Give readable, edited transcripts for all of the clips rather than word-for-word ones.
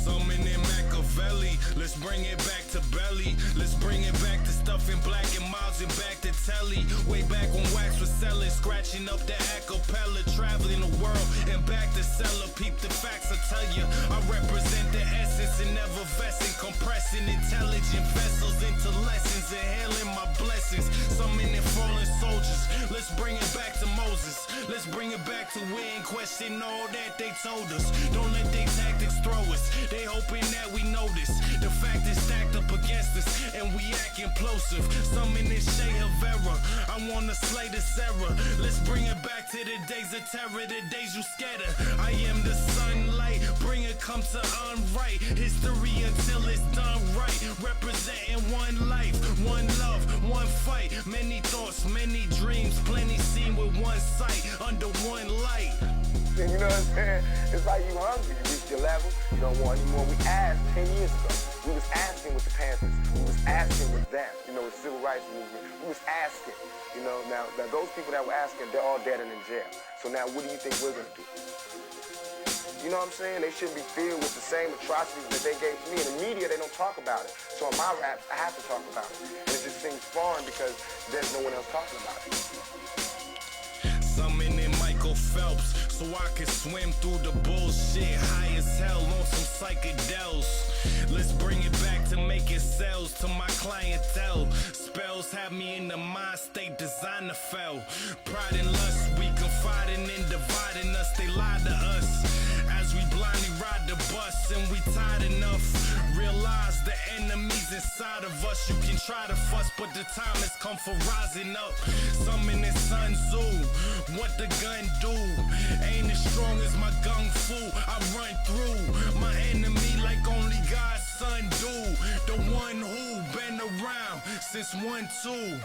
Summon in Machiavelli, let's bring it back to belly. Let's bring it back to stuff in black and miles and back to telly. Way back when wax was selling, scratching up the acapella, traveling the world and back to seller. Peep the facts, I tell you, I represent the essence and never vesting, compressing intelligent vessels into lessons, inhaling my blessings. Summoning fallen soldiers, let's bring it back to Moses. Let's bring it back to we ain't question all that they told us. Don't let they tactics throw us. They hoping that we notice the fact is stacked up against us, and we act implosive. Summoning shade of error. I wanna slay the Sarah. Let's bring it back to the days of terror, the days you scatter. I am the sunlight, bring it come to unright history until it's done right. Representing one life, one love, one fight. Many thoughts, many dreams, plenty seen with one sight under one light. You know what I'm saying? It's like you hungry, you reach your level, you don't want any more. We asked 10 years ago. We was asking with the Panthers. We was asking with them, you know, with the Civil Rights Movement. We was asking, you know. Now those people that were asking, they're all dead and in jail. So now what do you think we're gonna do? You know what I'm saying? They shouldn't be filled with the same atrocities that they gave to me. In the media, they don't talk about it. So in my raps, I have to talk about it. And it just seems foreign because there's no one else talking about it. Summoning Michael Phelps so I can swim through the bullshit high as hell on some psychedels. Let's bring it back to making sales to my clientele. Spells have me in the mind state designer fell. Pride and lust, we confiding in dividing us. They lie to us as we blindly ride the bus, and we tired enough. Realize the enemies inside of us. You can try to fuss, but the time has come for rising up. Summoning Sun Tzu, what the gun do? Ain't as strong as my gung fu. I run through my enemy like only God's son do. The one who been around since 1-2.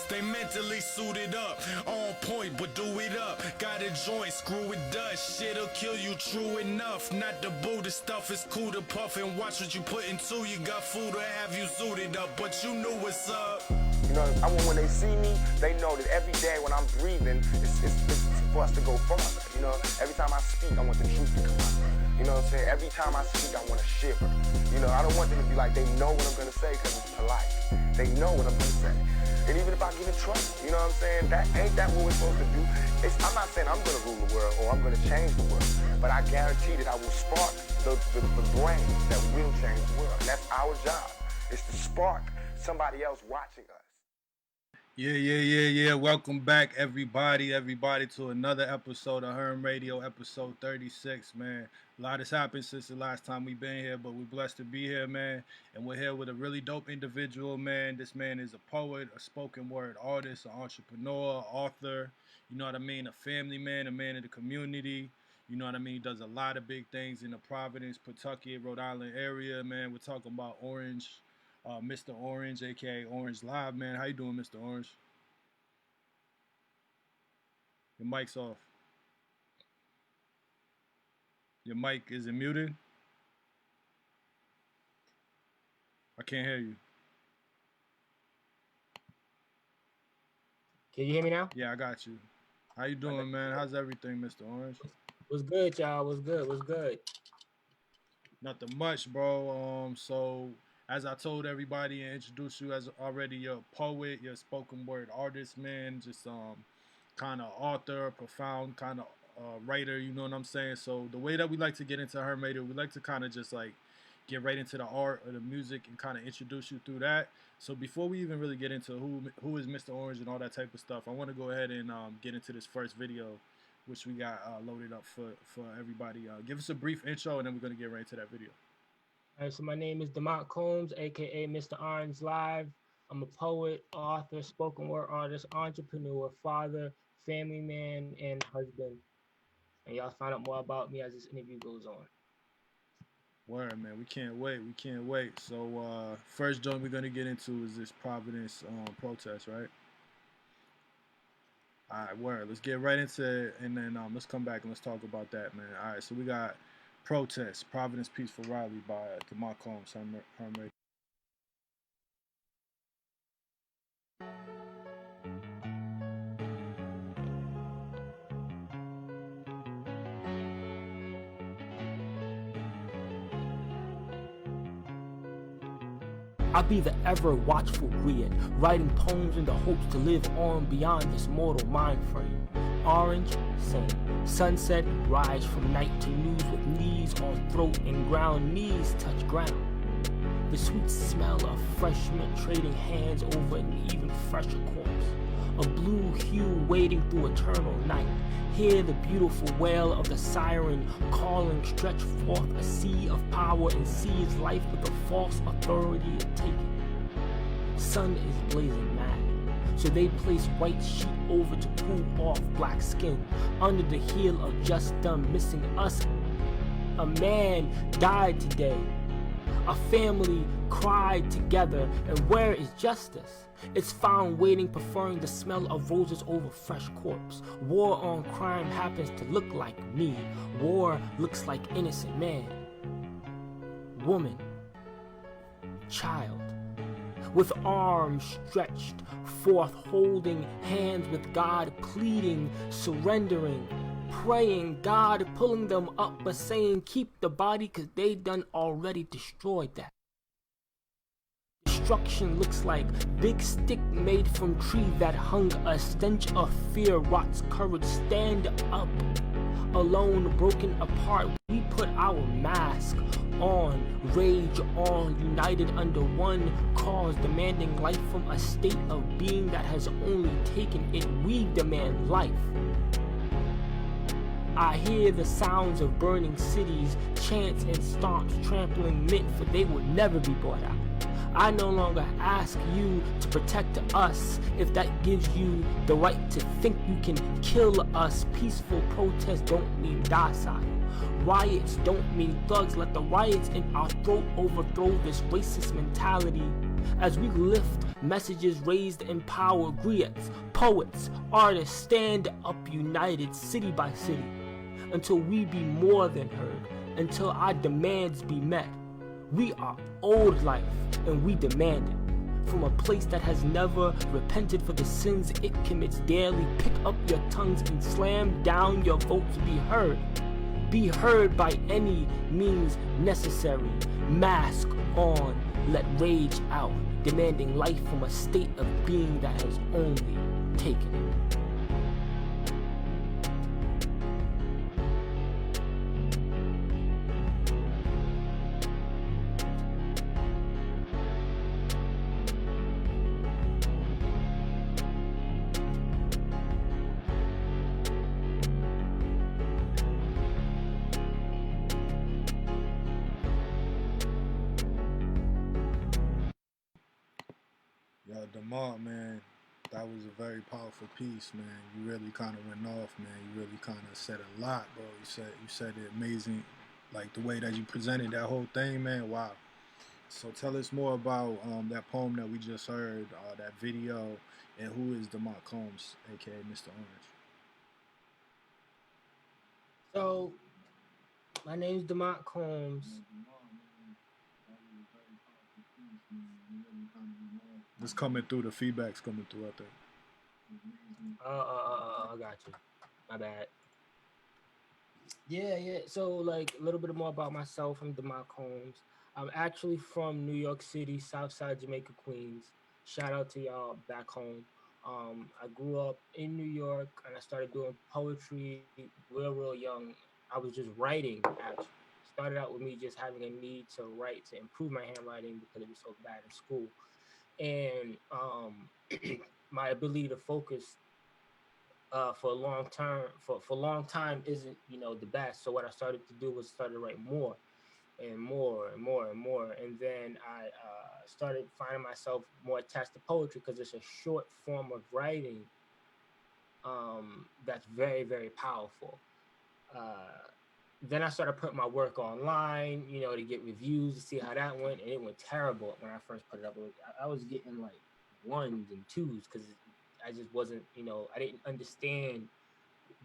Stay mentally suited up, on point, but do it up. Got a joint, screw it dust. Shit'll kill you, true enough. Not the Buddha stuff, it's cool to puff and watch what you put into. You got food to have you suited up, but you know what's up. You know, when they see me, they know that every day when I'm breathing, it's for us to go farther. You know, every time I speak, I want the truth to come out. You know what I'm saying? Every time I speak, I want to shiver. You know, I don't want them to be like, they know what I'm going to say because it's polite. They know what I'm going to say. And even if I get in trouble, you know what I'm saying? Ain't that what we're supposed to do? I'm not saying I'm going to rule the world or I'm going to change the world, but I guarantee that I will spark the brain that will change the world. And that's our job, is to spark somebody else watching us. Yeah. Welcome back, everybody to another episode of Herm Radio, episode 36, man. A lot has happened since the last time we've been here, but we're blessed to be here, man. And we're here with a really dope individual, man. This man is a poet, a spoken word artist, an entrepreneur, author, you know what I mean, a family man, a man of the community. You know what I mean? He does a lot of big things in the Providence, Pawtucket, Rhode Island area, man. We're talking about Orange. Mr. Orange, a.k.a. Orange Live, man. How you doing, Mr. Orange? Your mic's off. Your mic, is it muted? I can't hear you. Can you hear me now? Yeah, I got you. How you doing, man? How's everything, Mr. Orange? What's good, y'all? What's good? Nothing much, bro. So as I told everybody and introduced you as already, you're a poet, you're a spoken word artist, man. Just kind of author, profound kind of writer, you know what I'm saying? So the way that we like to get into Herm Radio, we like to kind of just like get right into the art or the music and kind of introduce you through that. So before we even really get into who is Mr. Orange and all that type of stuff, I want to go ahead and get into this first video, which we got loaded up for everybody. Give us a brief intro, and then we're going to get right into that video. All right, so my name is DeMont Combs, a.k.a. Mr. Orange Live. I'm a poet, author, spoken word artist, entrepreneur, father, family man, and husband. And y'all find out more about me as this interview goes on. Word, man. We can't wait. So first joint we're going to get into is this Providence protest, right? All right, word. Let's get right into it, and then let's come back and let's talk about that, man. All right, so we got Protest, Providence Peaceful Rally by DeMont Combs, Herm Radio. I'll be the ever watchful griot, writing poems in the hopes to live on beyond this mortal mind frame. Orange, same. Sunset, rise from night to news with knees on throat and ground, knees touch ground. The sweet smell of fresh mint trading hands over an even fresher corpse. A blue hue wading through eternal night. Hear the beautiful wail of the siren calling, stretch forth a sea of power and seize life with the false authority it taken. Sun is blazing mad, so they place white sheet over to cool off black skin. Under the heel of just done missing us, a man died today. A family cried together, and where is justice? It's found waiting, preferring the smell of roses over fresh corpse. War on crime happens to look like me. War looks like innocent man, woman, child, with arms stretched forth, holding hands with God, pleading, surrendering, praying, God pulling them up, but saying keep the body cause they done already destroyed that. Destruction looks like big stick made from tree that hung, a stench of fear rots courage. Stand up alone, broken apart, we put our mask on, rage on, united under one cause, demanding life from a state of being that has only taken it. We demand life. I hear the sounds of burning cities, chants and stomps trampling mint, for they will never be brought out. I no longer ask you to protect us if that gives you the right to think you can kill us. Peaceful protests don't mean docile. Riots don't mean thugs. Let the riots in our throat overthrow this racist mentality. As we lift messages raised in power, griots, poets, artists, stand up united city by city until we be more than heard, until our demands be met. We are old life and we demand it. From a place that has never repented for the sins it commits daily, pick up your tongues and slam down your votes. Be heard. Be heard by any means necessary. Mask on, let rage out, demanding life from a state of being that has only taken it. Yo, Demar, man, that was a very powerful piece, man. You really kind of went off, man. You really kind of said a lot, bro. You said it amazing, like the way that you presented that whole thing, man. Wow. So tell us more about that poem that we just heard, that video, and who is Demar Combs, aka Mr. Orange. So, my name's DeMont Combs. This coming through, the feedback's coming through, I think. I got you. My bad. Yeah. So, like, a little bit more about myself. I'm DeMont Combs. I'm actually from New York City, Southside Jamaica, Queens. Shout out to y'all back home. I grew up in New York and I started doing poetry real young. I was just writing, actually. Started out with me just having a need to write to improve my handwriting because it was so bad in school. And my ability to focus for a long time isn't the best. So what I started to do was started to write more and more and more and more, and then I started finding myself more attached to poetry because it's a short form of writing that's very powerful. Then I started putting my work online, to get reviews to see how that went, and it went terrible when I first put it up. I was getting like ones and twos because I just wasn't, I didn't understand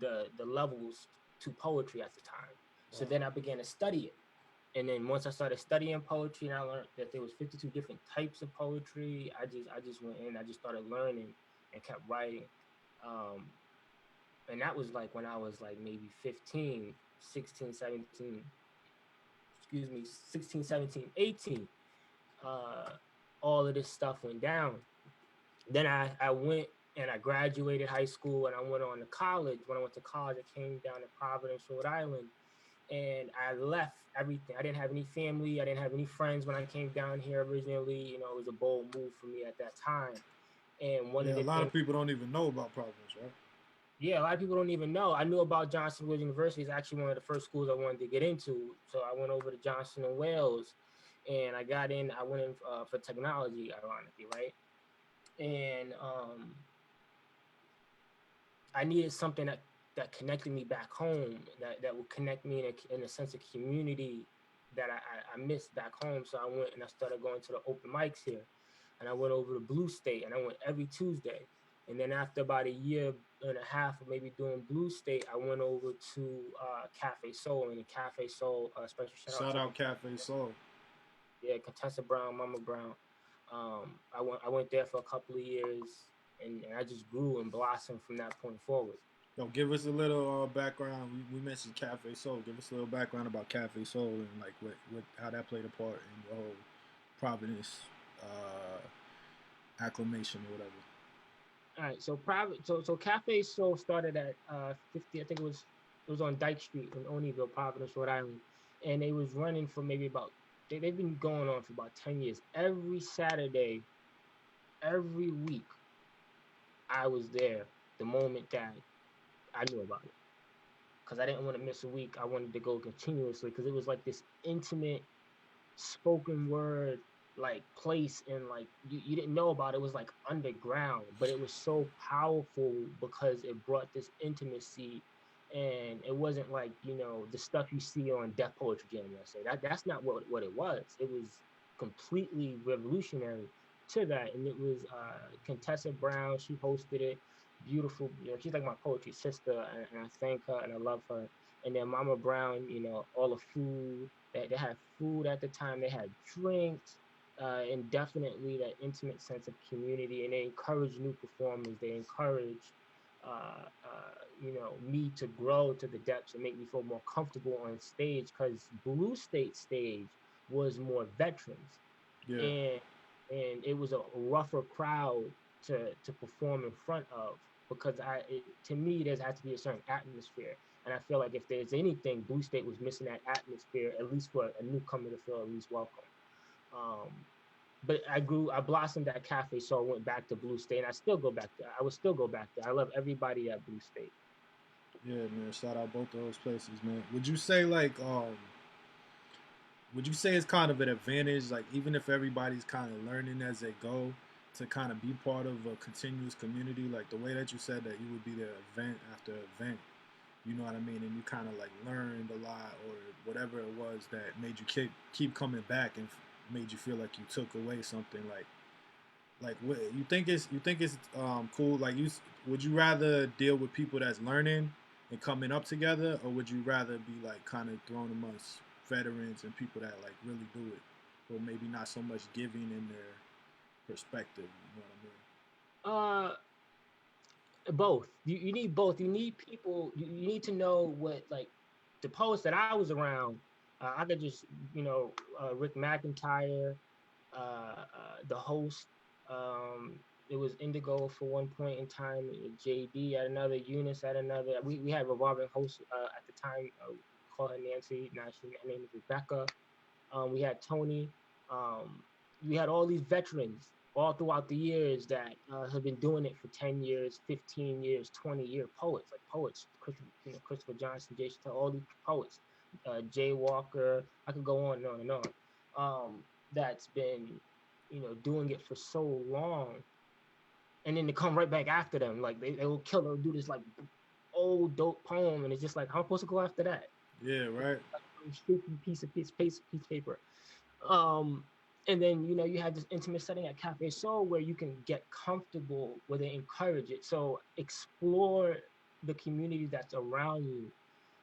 the levels to poetry at the time. So then I began to study it. And then once I started studying poetry and I learned that there was 52 different types of poetry, I just went in, I just started learning and kept writing. Um, and that was like when I was like maybe 15, 16, 17, excuse me, 16, 17, 18. Uh, all of this stuff went down. Then I went and I graduated high school and I went on to college. When I went to college, I came down to Providence, Rhode Island, and I left everything. I didn't have any family. I didn't have any friends when I came down here originally. You know, it was a bold move for me at that time. And one Yeah, of a the lot things, of people don't even know about Providence, right? yeah, a lot of people don't even know. I knew about Johnson Wales University. It's actually one of the first schools I wanted to get into. So I went over to Johnson and Wales, and I got in. I went in for technology, ironically, right? And I needed something that connected me back home, that would connect me in a sense of community that I missed back home. So I went and I started going to the open mics here, and I went over to Blue State, and I went every Tuesday. And then after about a year and a half of maybe doing Blue State, I went over to Cafe Soul, and the Cafe Soul, special shout out Shout to out Cafe Soul. yeah, Contessa Brown, Mama Brown. I went there for a couple of years, and I just grew and blossomed from that point forward. Yo, give us a little background. We mentioned Cafe Soul. Give us a little background about Cafe Soul and like what how that played a part in the whole Providence acclamation or whatever. All right, so private, so Cafe Soul started at 50. I think it was on Dyke Street in Oneyville, Providence, Rhode Island, and they was running for maybe about they've been going on for about 10 years. Every Saturday, every week, I was there. The moment that I knew about it, because I didn't want to miss a week. I wanted to go continuously because it was like this intimate spoken word like place, and like you didn't know about it. It was like underground, but it was so powerful because it brought this intimacy, and it wasn't like the stuff you see on Deaf Poetry Jam. I say that's not what it was. It was completely revolutionary to that, and it was Contessa Brown. She hosted it. Beautiful, she's like my poetry sister, and I thank her and I love her. And then Mama Brown, all the food. They had food at the time. They had drinks, and definitely that intimate sense of community. And they encourage new performers. They encourage, me to grow to the depths and make me feel more comfortable on stage. Because Blue State stage was more veterans, Yeah, and it was a rougher crowd to perform in front of, because to me there has to be a certain atmosphere, and I feel like if there's anything, Blue State was missing that atmosphere, at least for a newcomer to feel at least welcome. um but I blossomed at Cafe, so I went back to Blue State, and I still go back there. I would still go back there. I love everybody at Blue State. yeah, man. Shout out both of those places, man. Would you say it's kind of an advantage, like even if everybody's kind of learning as they go, to kind of be part of a continuous community, like the way that you said that you would be there event after event, you know what I mean, and you kind of like learned a lot or whatever it was that made you keep coming back and made you feel like you took away something, like what you think it's cool, like would you rather deal with people that's learning and coming up together, or would you rather be like kind of thrown amongst veterans and people that like really do it, or maybe not so much giving in their perspective, you know what uh Both. You need both. You need people. You need to know what, like, the poets that I was around. I could just Rick McIntyre, the host. Um, it was Indigo for one point in time. JD at another. Eunice at another. We had revolving hosts at the time. Call her Nancy. Now her name is Rebecca. We had Tony. Um, we had all these veterans all throughout the years that have been doing it for 10 years, 15 years, 20-year poets, like poets, Christopher Johnson, Jay Chattel, all these poets, Jay Walker. I could go on and on and on. That's been, doing it for so long. And then they come right back after them. Like they will kill, they'll do this like old dope poem. And it's just like, how am I supposed to go after that? I mean? Yeah, right. Like, stupid piece of paper. Um, and then you have this intimate setting at Cafe Soul where you can get comfortable, where they encourage it. So explore the community that's around you,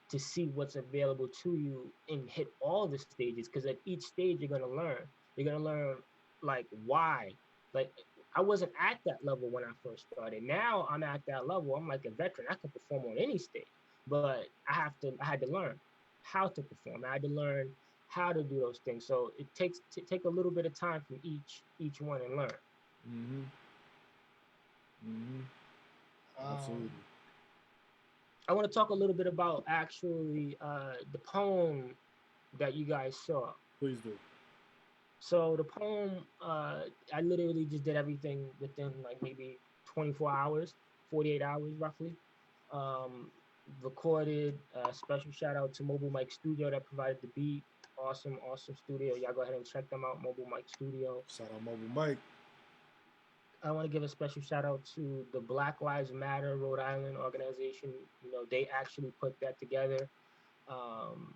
to see what's available to you and hit all the stages. Because at each stage you're gonna learn. You're gonna learn like why. Like I wasn't at that level when I first started. Now I'm at that level. I'm like a veteran. I can perform on any stage, but I had to learn how to perform. I had to learn how to do those things. So it takes to take a little bit of time from each one and learn. Mm-hmm. Mm-hmm. Absolutely. I want to talk a little bit about actually the poem that you guys saw. Please do. So the poem, I literally just did everything within like maybe 24 hours, 48 hours roughly. Um, Recorded. Special shout out to Mobile Mike Studio that provided the beat. Awesome, awesome studio. Y'all go ahead and check them out. Mobile Mike Studio. Shout out Mobile Mike. I want to give a special shout out to the Black Lives Matter Rhode Island organization. You know, they actually put that together. Um,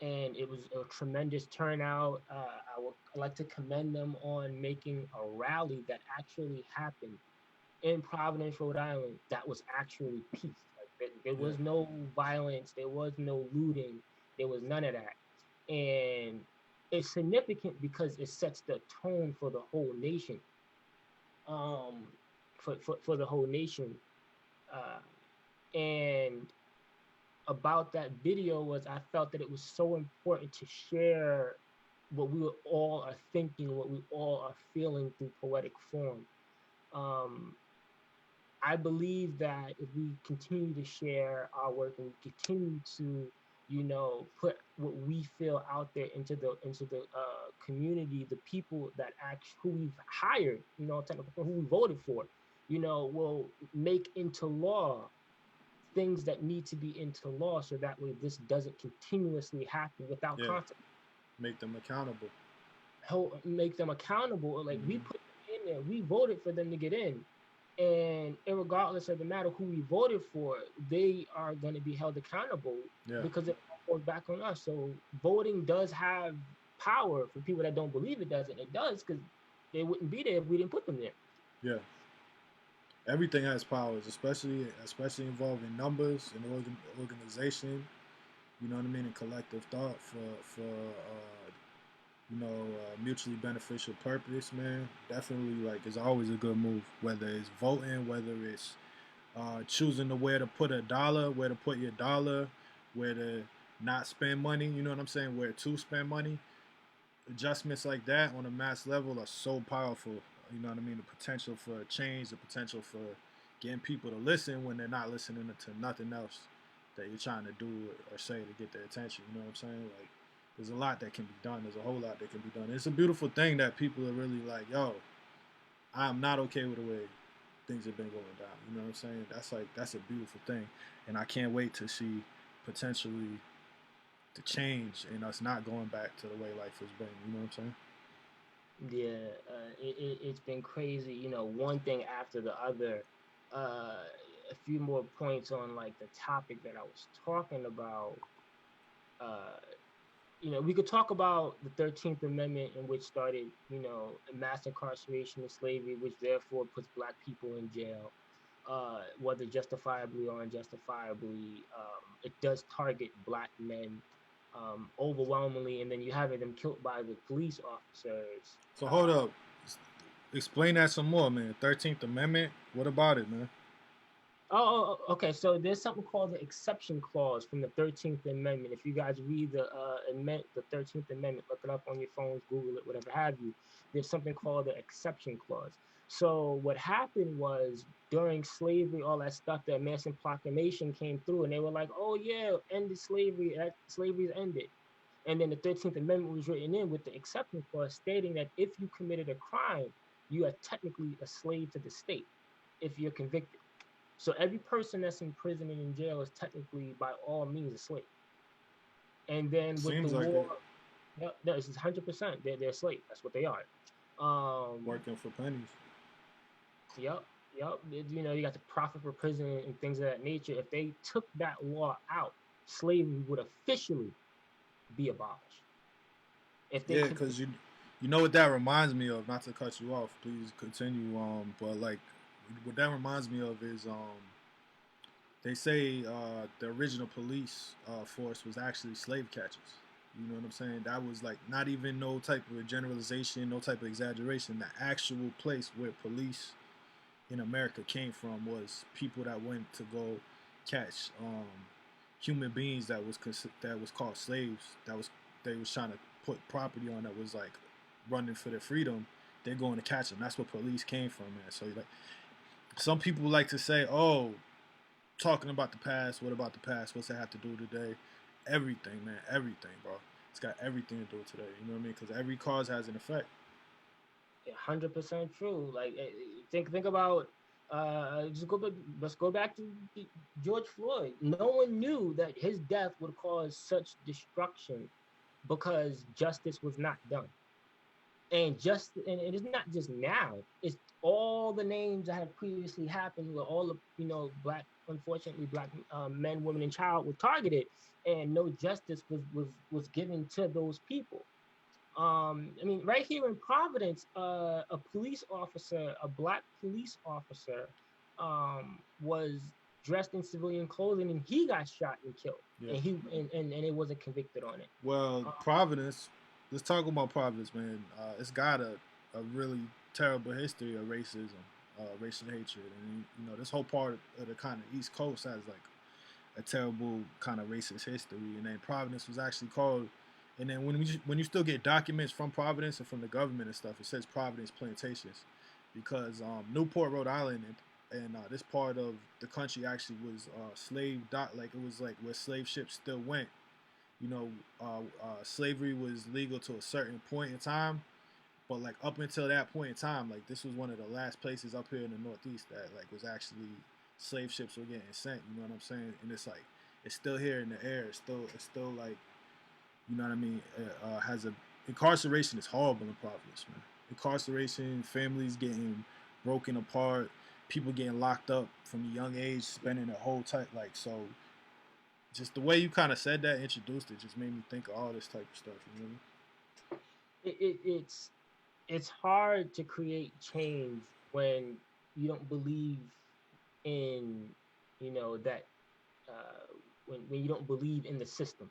and it was a tremendous turnout. I'd like to commend them on making a rally that actually happened in Providence, Rhode Island, that was actually peace. Like, there was no violence, there was no looting, there was none of that. And it's significant because it sets the tone for the whole nation. For the whole nation. And about that video was I felt that it was so important to share what we all are thinking, what we all are feeling through poetic form. I believe that if we continue to share our work and we continue to, you know, put what we feel out there into the community, the people that who we've hired, you know, who we voted for, you know, will make into law things that need to be into law, so that way this doesn't continuously happen without consequence. Make them accountable. Make them accountable. Like we put them in there, we voted for them to get in. And regardless of the matter who we voted for, they are going to be held accountable because it falls back on us. So voting does have power for people that don't believe it doesn't. It does, because they wouldn't be there if we didn't put them there. Yeah. Everything has powers, especially involving numbers and organization. You know what I mean? And collective thought for mutually beneficial purpose, man. Definitely, like, it's always a good move, whether it's voting, whether it's choosing where to put a dollar, where to put your dollar, where to not spend money, you know what I'm saying, where to spend money. Adjustments like that on a mass level are so powerful, you know what I mean, the potential for change, the potential for getting people to listen when they're not listening to nothing else that you're trying to do or say to get their attention, you know what I'm saying, like, there's a lot that can be done. There's a whole lot that can be done. It's a beautiful thing that people are really like, yo, I'm not okay with the way things have been going down. You know what I'm saying? That's a beautiful thing. And I can't wait to see potentially the change and us not going back to the way life has been. You know what I'm saying? Yeah, it's been crazy. You know, one thing after the other. A few more points on, like, the topic that I was talking about. You know, we could talk about the 13th Amendment, in which started, you know, mass incarceration and slavery, which therefore puts Black people in jail, whether justifiably or unjustifiably. It does target Black men overwhelmingly, and then you having them killed by the police officers. So hold up. Explain that some more, man. 13th Amendment, what about it, man? Oh, okay. So there's something called the exception clause from the 13th Amendment. If you guys read the 13th Amendment, look it up on your phones, Google it, whatever have you. There's something called the exception clause. So what happened was, during slavery, all that stuff, the Emancipation Proclamation came through, and they were like, "Oh yeah, ended slavery. Slavery's ended." And then the 13th Amendment was written in with the exception clause, stating that if you committed a crime, you are technically a slave to the state if you're convicted. So every person that's in prison and in jail is technically, by all means, a slave. And then with Seems the like war, this is 100%. They're a slave. That's what they are. Working for pennies. Yep. You know, you got the profit for prison and things of that nature. If they took that law out, slavery would officially be abolished. Because you know what that reminds me of. Not to cut you off, please continue. But like, what that reminds me of is they say the original police force was actually slave catchers. You know what I'm saying? That was like not even no type of generalization, no type of exaggeration. The actual place where police in America came from was people that went to go catch human beings that was called slaves. That was they was trying to put property on that was like running for their freedom. They're going to catch them. That's where police came from, man. So like some people like to say, "Oh, talking about the past. What about the past? What's that have to do today?" Everything, man. Everything, bro. It's got everything to do with today. You know what I mean? Because every cause has an effect. 100% true. Like think about just go back, let's go back to George Floyd. No one knew that his death would cause such destruction because justice was not done. And it is not just now, it's all the names that have previously happened where all the black, unfortunately black men, women, and child were targeted, and no justice was given to those people. I mean, right here in Providence, a police officer, a black police officer, was dressed in civilian clothing, and he got shot and killed, Yeah. and it wasn't convicted on it. Well, Providence. Let's talk about Providence, man. It's got a really terrible history of racism, racial hatred, and this whole part of the kind of East Coast has like a terrible kind of racist history. And then Providence was actually called. And then when you still get documents from Providence and from the government and stuff, it says Providence Plantations, because Newport, Rhode Island, and this part of the country actually was like it was like where slave ships still went. Slavery was legal to a certain point in time, but like up until that point in time, like this was one of the last places up here in the Northeast that like was actually slave ships were getting sent. You know what I'm saying? And it's like it's still here in the air. It's still like, you know what I mean? Incarceration is horrible in Providence, man. Incarceration, families getting broken apart, people getting locked up from a young age, spending a whole time like so. Just the way you kind of said that, introduced it, just made me think of all this type of stuff. You know? It's hard to create change when you don't believe in that when you don't believe in the system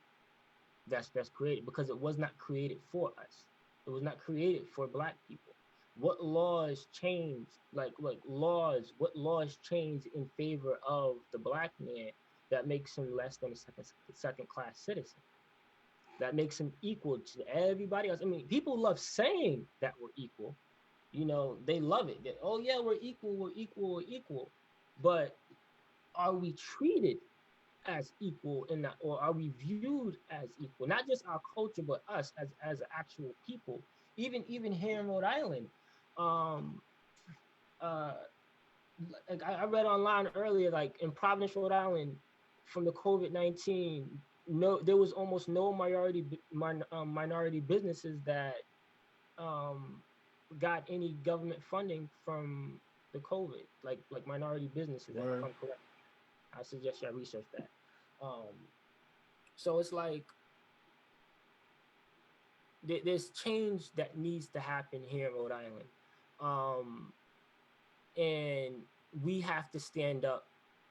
that's created, because it was not created for us. It was not created for black people. What laws changed? What laws changed in favor of the black man that makes him less than a second class citizen? That makes him equal to everybody else. I mean, people love saying that we're equal. They love it. That, oh yeah, we're equal, we're equal, we're equal. But are we treated as equal in that, or are we viewed as equal? Not just our culture, but us as actual people. Even here in Rhode Island, like I read online earlier, like in Providence, Rhode Island, from the COVID-19, there was almost no minority businesses that got any government funding from the COVID, like minority businesses. If I'm correct, I suggest y'all research that. So it's like there's change that needs to happen here in Rhode Island, and we have to stand up.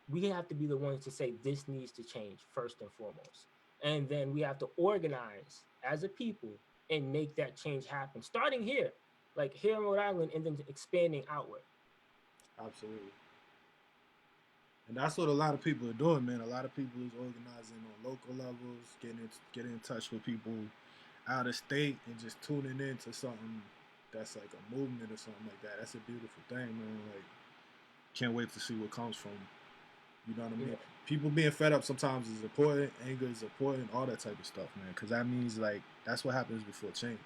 We have to be the ones to say this needs to change first and foremost, and then we have to organize as a people and make that change happen, starting here, like here in Rhode Island, and then expanding outward. Absolutely. And that's what a lot of people are doing, man. A lot of people is organizing on local levels, getting in touch with people out of state, and just tuning into something that's like a movement or something like that. That's a beautiful thing, man. Like, can't wait to see what comes from. You know what I mean? Yeah. People being fed up sometimes is important. Anger is important. All that type of stuff, man. Because that means like that's what happens before change.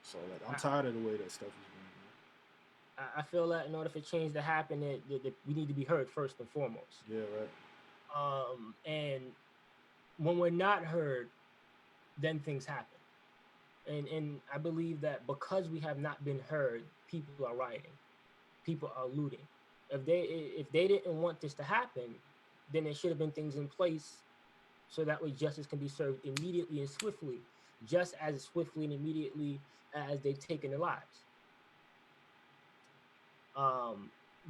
So like I'm tired of the way that stuff is going. I feel that in order for change to happen, we need to be heard first and foremost. Yeah, right. And when we're not heard, then things happen. And I believe that because we have not been heard, people are rioting, people are looting. If they didn't want this to happen, then there should have been things in place so that way justice can be served immediately and swiftly, just as swiftly and immediately as they've taken their lives.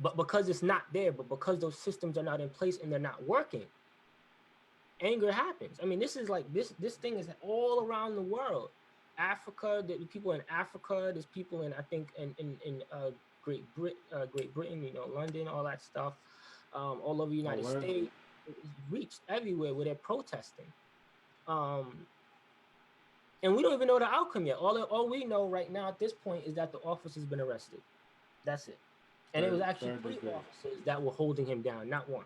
but because it's not there, but because those systems are not in place and they're not working, anger happens. I mean, this is like this thing is all around the world. Africa, the people in Africa, there's people in, I think, in Great Britain, you know, London, all that stuff, all over the Oh, United word? States. It's reached everywhere where they're protesting. Um, and we don't even know the outcome yet. All we know right now at this point is that the officer's been arrested. That's it. And it was actually three officers that were holding him down, not one.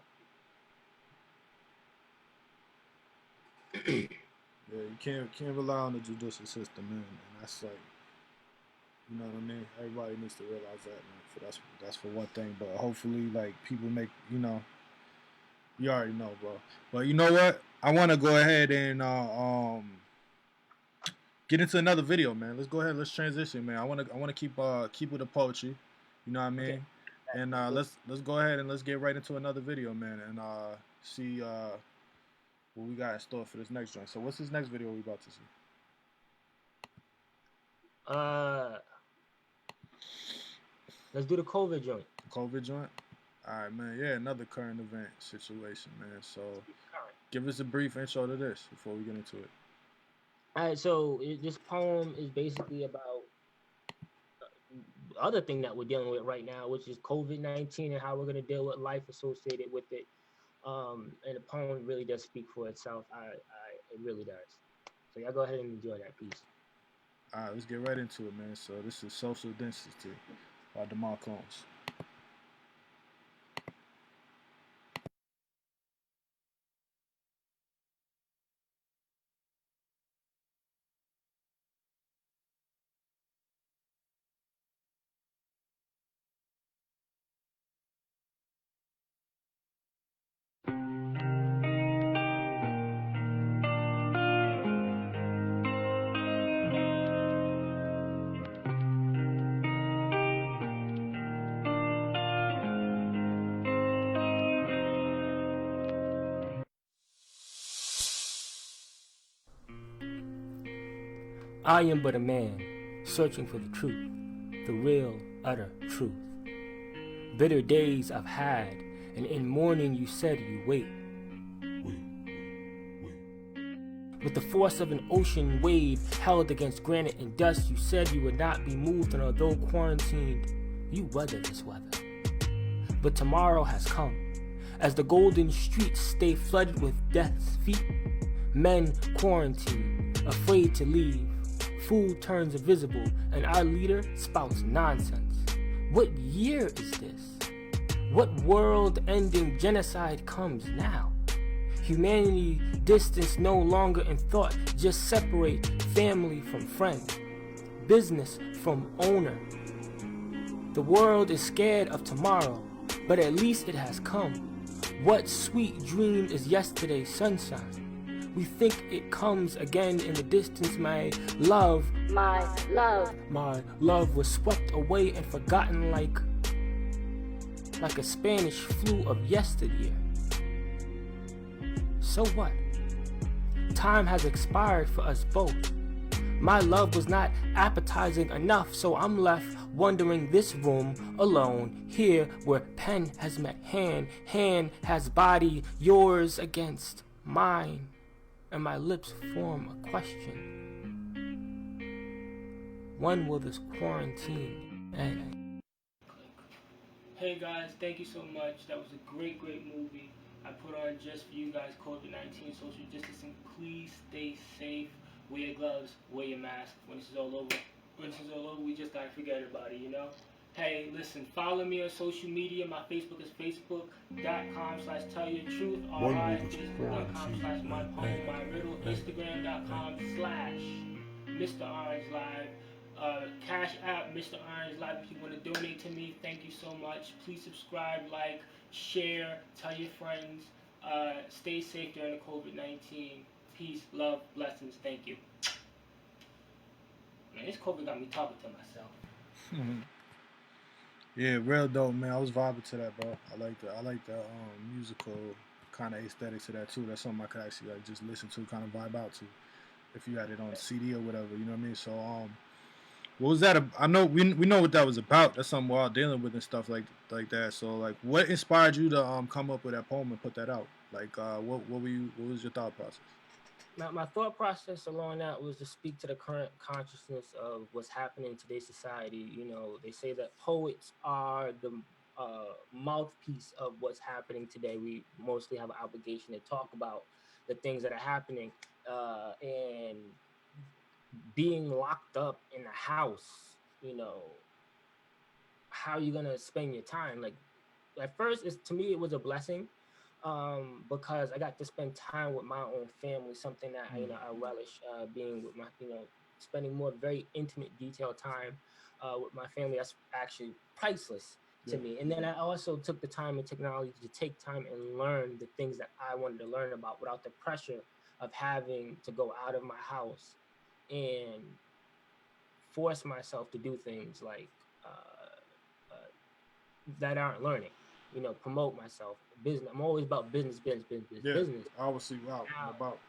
Yeah, you can't rely on the judicial system, man. And that's like, you know what I mean. Everybody needs to realize that, man. For that's for one thing. But hopefully, like people make, you know, you already know, bro. But you know what? I want to go ahead and get into another video, man. Let's go ahead. Let's transition, man. I want to keep with the poetry. You know what I mean? Okay. And let's go ahead and let's get right into another video, man. And see what we got in store for this next joint. So what's this next video we about to see? Let's do the COVID joint. COVID joint? All right, man. Yeah, another current event situation, man. So give us a brief intro to this before we get into it. All right, so this poem is basically about the other thing that we're dealing with right now, which is COVID-19 and how we're going to deal with life associated with it. And the poem really does speak for itself. It really does. So y'all go ahead and enjoy that piece. All right, let's get right into it, man. So this is Social Density by Demar Combs. I am but a man, searching for the truth, the real, utter truth. Bitter days I've had, and in mourning you said you wait. With the force of an ocean wave held against granite and dust, you said you would not be moved, and although quarantined, you weathered this weather. But tomorrow has come, as the golden streets stay flooded with death's feet. Men quarantine, afraid to leave. Food turns invisible, and our leader spouts nonsense. What year is this? What world-ending genocide comes now? Humanity distanced no longer in thought, just separate family from friend, business from owner. The world is scared of tomorrow, but at least it has come. What sweet dream is yesterday's sunshine? We think it comes again in the distance, my love. My love was swept away and forgotten like a Spanish flu of yesteryear. So what? Time has expired for us both. My love was not appetizing enough, so I'm left wandering this room alone, here where pen has met hand, hand has body, yours against mine. And my lips form a question. When will this quarantine end? Hey guys, thank you so much. That was a great movie I put on just for you guys. COVID-19, social distancing. Please stay safe. Wear your gloves, wear your mask. When this is all over, we just gotta forget about it, you know? Hey, listen, follow me on social media. My Facebook is facebook.com/tellyourtruth. Facebook.com/mypoem/myriddle. Instagram.com/Mr. Orange Live. Cash App, Mr. Orange Live. If you want to donate to me, thank you so much. Please subscribe, like, share, tell your friends. Stay safe during the COVID-19. Peace, love, blessings. Thank you. Man, this COVID got me talking to myself. Yeah, real dope, man. I was vibing to that, bro. I like the musical kind of aesthetic to that too. That's something I could actually like just listen to, kind of vibe out to, if you had it on CD or whatever. You know what I mean? So What was that? I know we know what that was about. That's something we're all dealing with and stuff like that. So like, what inspired you to come up with that poem and put that out? Like, what was your thought process? My thought process along that was to speak to the current consciousness of what's happening in today's society. You know, they say that poets are the mouthpiece of what's happening today. We mostly have an obligation to talk about the things that are happening, and being locked up in the house. You know, how are you gonna spend your time? Like at first, it's to me it was a blessing, because I got to spend time with my own family, something that I relish, being with my, spending more very intimate, detailed time with my family. That's actually priceless to Yeah. me. And then I also took the time and technology to take time and learn the things that I wanted to learn about without the pressure of having to go out of my house and force myself to do things like that aren't learning. Promote myself, business. I'm always about business, Yeah. business. Obviously, out and Now, about.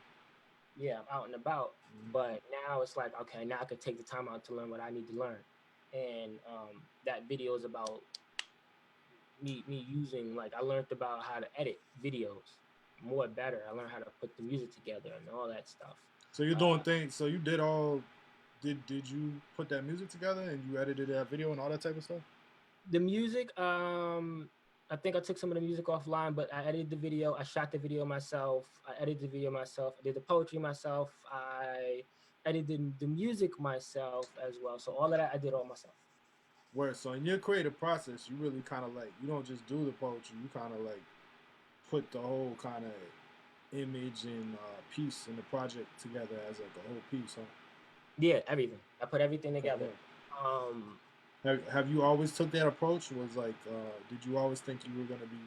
yeah, I'm out and about, but now it's like, okay, now I could take the time out to learn what I need to learn, and that video is about me using, like, I learned about how to edit videos more better. I learned how to put the music together and all that stuff. So you're doing things. So you did all. Did you put that music together and you edited that video and all that type of stuff? The music, I think I took some of the music offline, but I edited the video. I shot the video myself. I edited the video myself. I did the poetry myself. I edited the music myself as well. So all of that I did all myself. Where so in your creative process, you really kind of like you don't just do the poetry. You kind of like put the whole kind of image and piece in the project together as like a whole piece. Huh? Yeah, everything. I put everything together. Yeah. Um, Have you always took that approach? Was like, did you always think you were gonna be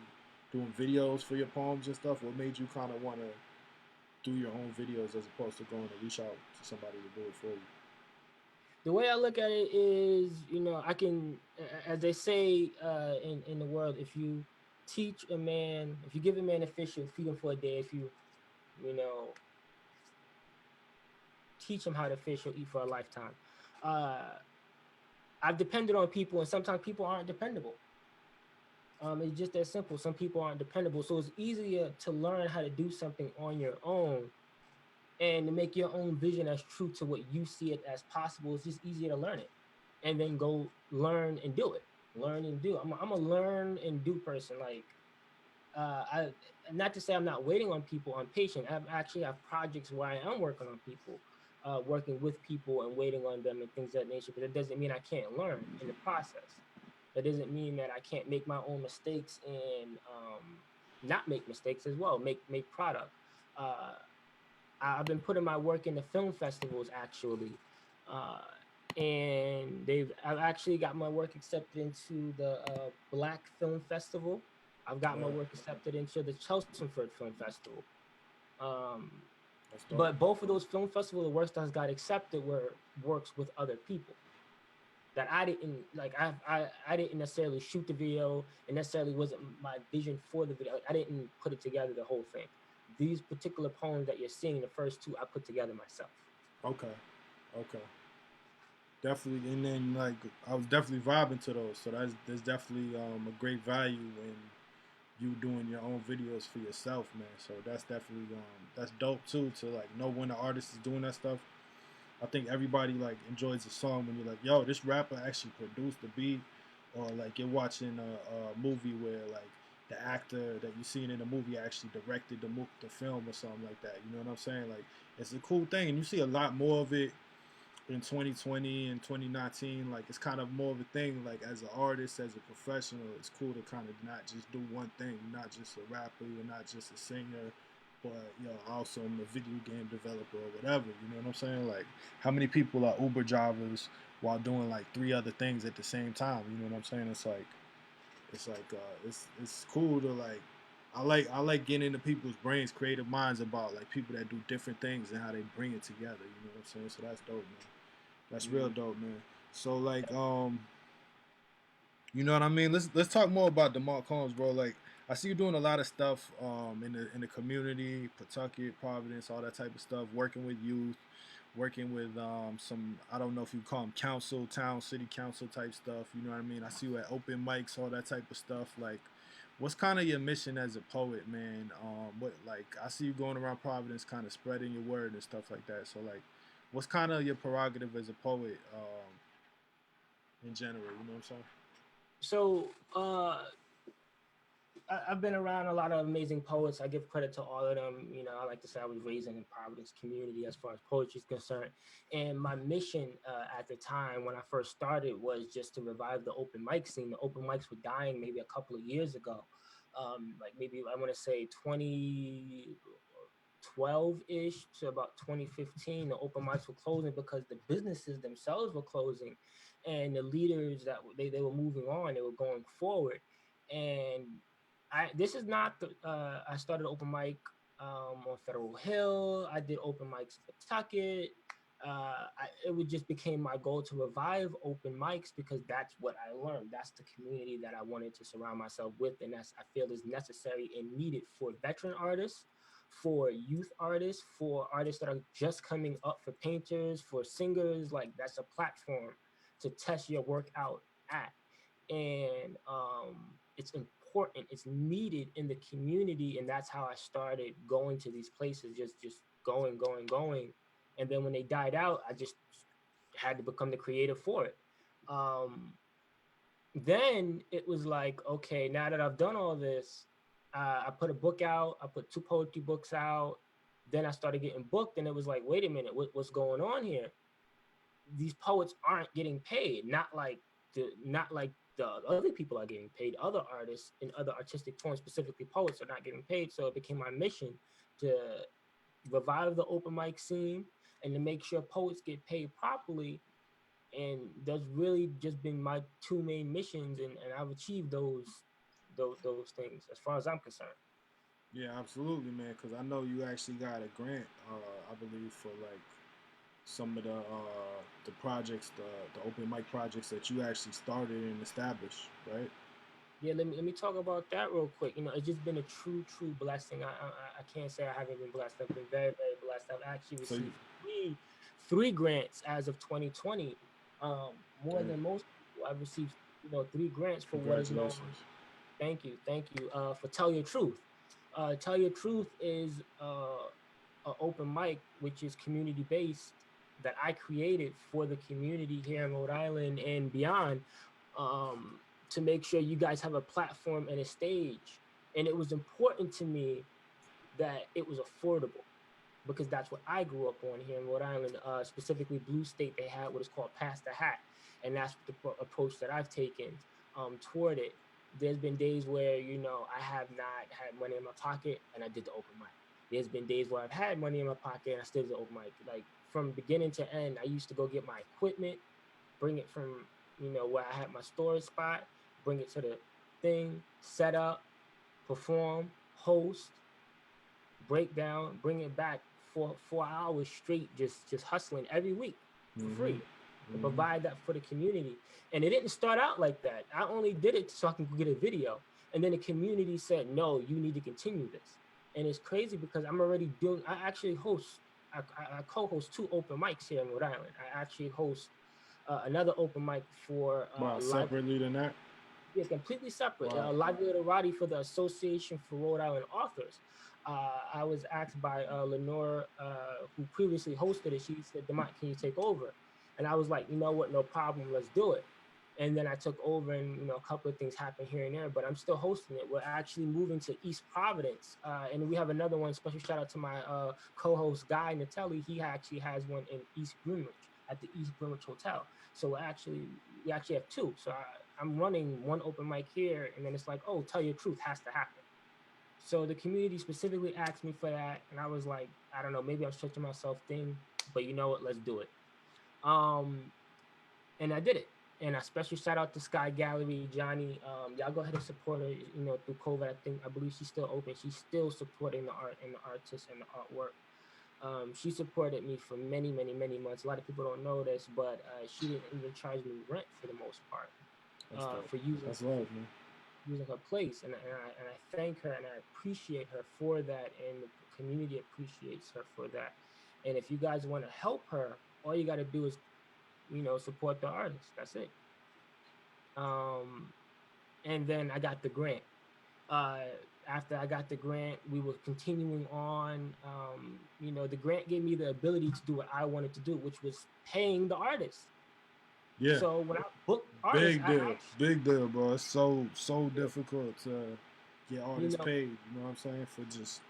doing videos for your poems and stuff? What made you kind of want to do your own videos as opposed to going to reach out to somebody to do it for you? the way I look at it is, I can, as they say in the world, if you if you give a man a fish, you'll feed him for a day. If you know, teach him how to fish, he'll eat for a lifetime. Uh, I've depended on people, and sometimes people aren't dependable. It's just that simple. Some people aren't dependable, so it's easier to learn how to do something on your own and to make your own vision as true to what you see it as possible. It's just easier to learn it and then go learn and do it. Learn and do. I'm a learn and do person. Like, I not to say I'm not waiting on people. I'm patient. I actually have projects where I am working on people, working with people and waiting on them and things of that nature. But it doesn't mean I can't learn in the process. That doesn't mean that I can't make my own mistakes and not make mistakes as well. Make product. Uh, I've been putting my work in the film festivals actually, uh, and I've actually got my work accepted into the Black Film Festival. I've got my Yeah, work accepted into the Chelmsford Film Festival. Um, that's dope. but both of those film festivals, the works that got accepted were works with other people that I didn't like. I didn't necessarily shoot the video, and necessarily wasn't my vision for the video. Like, I didn't put it together the whole thing. These particular poems that you're seeing, the first two, I put together myself. Okay, okay, definitely. And then like I was definitely vibing to those. So there's definitely a great value in you doing your own videos for yourself, man. So that's definitely that's dope too to like know when the artist is doing that stuff. I think everybody like enjoys the song when you're like, yo, this rapper actually produced the beat, or like you're watching a movie where like the actor that you seen in the movie actually directed the film or something like that. You know what I'm saying? Like it's a cool thing, and you see a lot more of it in 2020 and 2019. Like it's kind of more of a thing. Like as an artist, as a professional, it's cool to kind of not just do one thing. You're not just a rapper. You're not just a singer. But also I'm a video game developer or whatever. You know what I'm saying? Like, how many people are Uber drivers while doing like three other things at the same time? You know what I'm saying? It's cool to like. I like getting into people's brains, creative minds about like people that do different things and how they bring it together. You know what I'm saying? So that's dope, man. That's real dope, man. So like, you know what I mean? Let's talk more about DeMarc Combs, bro. Like I see you doing a lot of stuff in the community, Pawtucket, Providence, all that type of stuff, working with youth, working with some, I don't know if you call them council, town, city council type stuff. You know what I mean? I see you at open mics, all that type of stuff. Like, what's kind of your mission as a poet, man? What like I see you going around Providence, kind of spreading your word and stuff like that. So like, what's kind of your prerogative as a poet in general? You know what I'm saying? So I've been around a lot of amazing poets. I give credit to all of them. You know, I like to say I was raised in the Providence community as far as poetry is concerned. And my mission at the time when I first started was just to revive the open mic scene. The open mics were dying maybe a couple of years ago. Like maybe I want to say 2012-ish to about 2015, the open mics were closing because the businesses themselves were closing, and the leaders that they were moving on, they were going forward. And this is not the I started open mic on Federal Hill. I did open mics in Pawtucket. It would just became my goal to revive open mics because that's what I learned. That's the community that I wanted to surround myself with, and that's I feel is necessary and needed for veteran artists, for youth artists, for artists that are just coming up, for painters, for singers. Like that's a platform to test your work out at, and it's important. It's needed in the community, and that's how I started going to these places. Just going, and then when they died out, I just had to become the creative for it. Um, then it was like, okay, now that I've done all this, I put a book out. I put two poetry books out. Then I started getting booked, and it was like, wait a minute, what's going on here? These poets aren't getting paid. Not like the other people are getting paid. Other artists in other artistic forms, specifically poets, are not getting paid. So it became my mission to revive the open mic scene and to make sure poets get paid properly. And that's really just been my two main missions, and I've achieved those things as far as I'm concerned. Yeah, absolutely, man. Because I know you actually got a grant, I believe, for like some of the projects, the open mic projects that you actually started and established, right? Yeah, let me talk about that real quick. You know, it's just been a true blessing. I can't say I haven't been blessed. I've been very blessed. I've actually So, received three grants as of 2020. More than most people. I've received, three grants for what is known. congratulations. Thank you. For Tell Your Truth. Tell Your Truth is an open mic which is community based that I created for the community here in Rhode Island and beyond, to make sure you guys have a platform and a stage. And it was important to me that it was affordable because that's what I grew up on here in Rhode Island, specifically Blue State. They had what is called Pass the Hat, and that's the approach that I've taken toward it. There's been days where I have not had money in my pocket, and I did the open mic. There's been days where I've had money in my pocket, and I still did the open mic. Like from beginning to end, I used to go get my equipment, bring it from where I had my storage spot, bring it to the thing, set up, perform, host, break down, bring it back for 4 hours straight, just hustling every week for Mm-hmm. free to Mm-hmm. provide that for the community. And it didn't start out like that. I only did it so I can get a video. And then the community said, no, you need to continue this. And it's crazy because I'm already doing, I actually I co-host two open mics here in Rhode Island. I actually host another open mic for Wow, live. separately than that. Yeah, completely separate. Wow. Live literati for the Association for Rhode Island Authors. I was asked by Lenore, who previously hosted it. She said, "Demont, can you take over?" And I was like, "You know what? No problem. Let's do it." And then I took over, and a couple of things happened here and there, but I'm still hosting it. We're actually moving to East Providence, and we have another one. Special shout out to my co-host Guy Natelli. He actually has one in East Greenwich at the East Greenwich Hotel. So we actually have two. So I'm running one open mic here, and then it's like, oh, Tell Your Truth has to happen. So the community specifically asked me for that, and I was like, I don't know, maybe I'm stretching myself thin, but you know what? Let's do it. Um, and I did it. And a special shout out to Sky Gallery, Johnny. Y'all go ahead and support her. Through COVID, I believe she's still open. She's still supporting the art and the artists and the artwork. She supported me for many months. A lot of people don't know this, but she didn't even charge me rent for the most part That's dope. for using That's love, man. her place, and I thank her and I appreciate her for that, and the community appreciates her for that. And if you guys want to help her, all you got to do is, support the artist. That's it. Um, and then I got the grant. Uh, After I got the grant, we were continuing on. The grant gave me the ability to do what I wanted to do, which was paying the artist. Yeah, So when I book artists, big I deal, actually, big deal, bro. It's so difficult to get you artists know, paid. You know what I'm saying? For just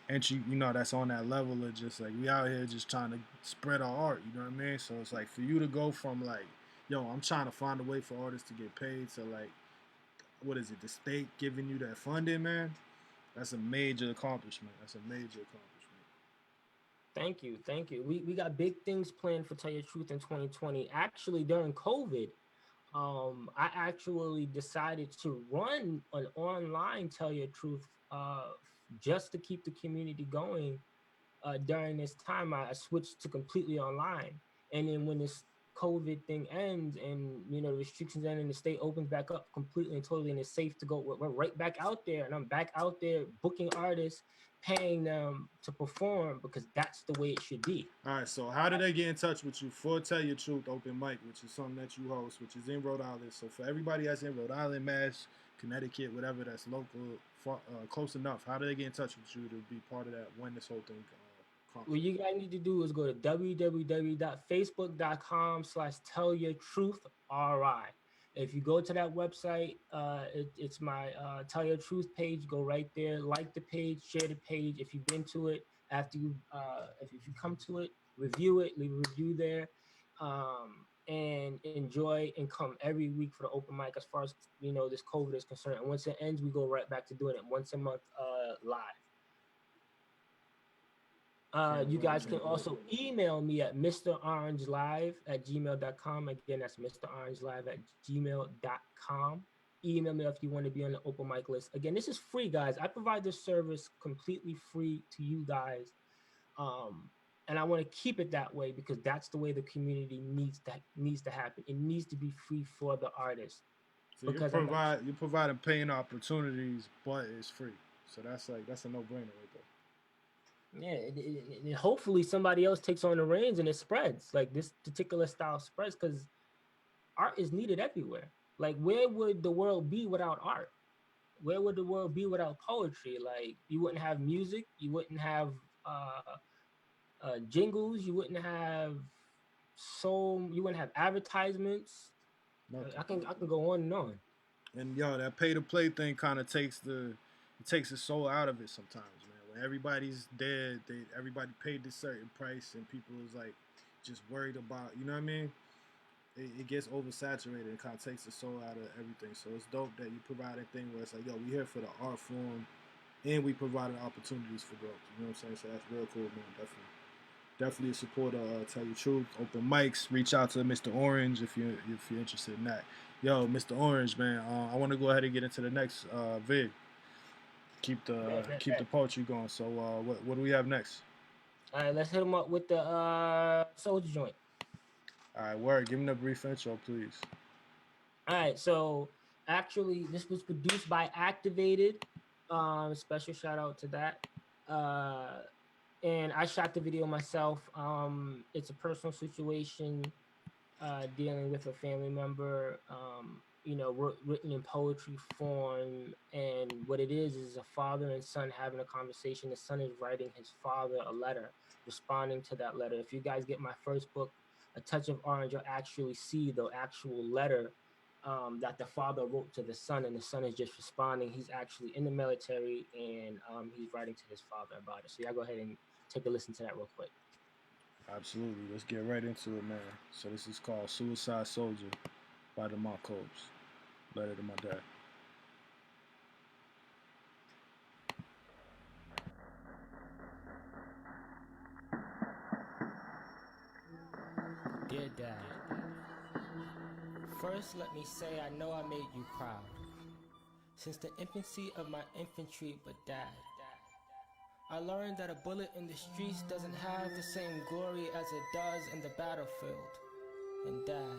entry, that's on that level of just like we out here just trying to spread our art. You know what I mean? So it's like for you to go from like, yo, I'm trying to find a way for artists to get paid to like, what is it? The state giving you that funding, man. That's a major accomplishment. That's a major accomplishment. thank you, thank you. We got big things planned for Tell Your Truth in 2020. Actually, during COVID, I actually decided to run an online Tell Your Truth, just to keep the community going. During this time, I switched to completely online. And then when this COVID thing ends and the restrictions end and the state opens back up completely and totally and it's safe to go, we're right back out there. And I'm back out there booking artists, paying them to perform because that's the way it should be. All right, so how do they get in touch with you for Tell Your Truth Open Mic, which is something that you host, which is in Rhode Island? So for everybody that's in Rhode Island, Mass, Connecticut, whatever that's local, far, close enough, how do they get in touch with you to be part of that when this whole thing comes? What you guys need to do is go to www.facebook.com/tellyourtruthri. If you go to that website, it's my Tell Your Truth page. Go right there, like the page, share the page. If you've been to it, after you, if you come to it, review it, leave a review there, and enjoy and come every week for the open mic. As far as this COVID is concerned, and once it ends, we go right back to doing it once a month, live. You guys can also email me at mrorangelive@gmail.com. Again, that's mrorangelive@gmail.com. Email me if you want to be on the open mic list. Again, this is free, guys. I provide this service completely free to you guys. And I want to keep it that way because that's the way the community needs to happen. It needs to be free for the artist. So you're providing paying opportunities, but it's free. So that's a no-brainer right there. Yeah, hopefully somebody else takes on the reins and it spreads. Like this particular style spreads because art is needed everywhere. Like where would the world be without art? Where would the world be without poetry? Like you wouldn't have music, you wouldn't have jingles, you wouldn't have you wouldn't have advertisements. Nothing. I can go on and on. And yo, that pay to play thing kind of takes the soul out of it sometimes, man. When everybody's dead, everybody paid this certain price, and people is like just worried about, you know what I mean? It gets oversaturated and kind of takes the soul out of everything. So it's dope that you provide a thing where it's like, yo, we here for the art form, and we provided opportunities for growth. You know what I'm saying? So that's real cool, man. Definitely a supporter. Tell Your Truth. Open mics. Reach out to Mr. Orange if you're interested in that. Yo, Mr. Orange, man. I want to go ahead and get into the next vid. Keep the poetry going. So what do we have next? All right, let's hit him up with the Soldier joint. All right, word. Give him a brief intro, please. All right, so actually, this was produced by Activated. Special shout out to that. And I shot the video myself. It's a personal situation, dealing with a family member. Written in poetry form, and what it is a father and son having a conversation. The son is writing his father a letter, responding to that letter. If you guys get my first book, A Touch of Orange, you'll actually see the actual letter that the father wrote to the son, and the son is just responding. He's actually in the military, and he's writing to his father about it. So y'all go ahead and take a listen to that real quick. Absolutely. Let's get right into it, man. So this is called Suicide Soldier by the Marcos. Letter to my dad. Dear Dad, first let me say I know I made you proud. Since the infancy of my infantry, but Dad, I learned that a bullet in the streets doesn't have the same glory as it does in the battlefield. And Dad,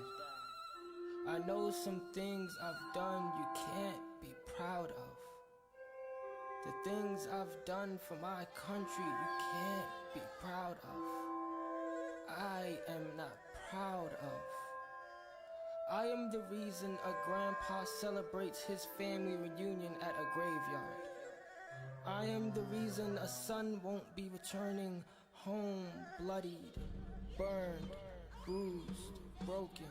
I know some things I've done you can't be proud of. The things I've done for my country you can't be proud of. I am not proud of. I am the reason a grandpa celebrates his family reunion at a graveyard. I am the reason a son won't be returning home bloodied, burned, bruised, broken.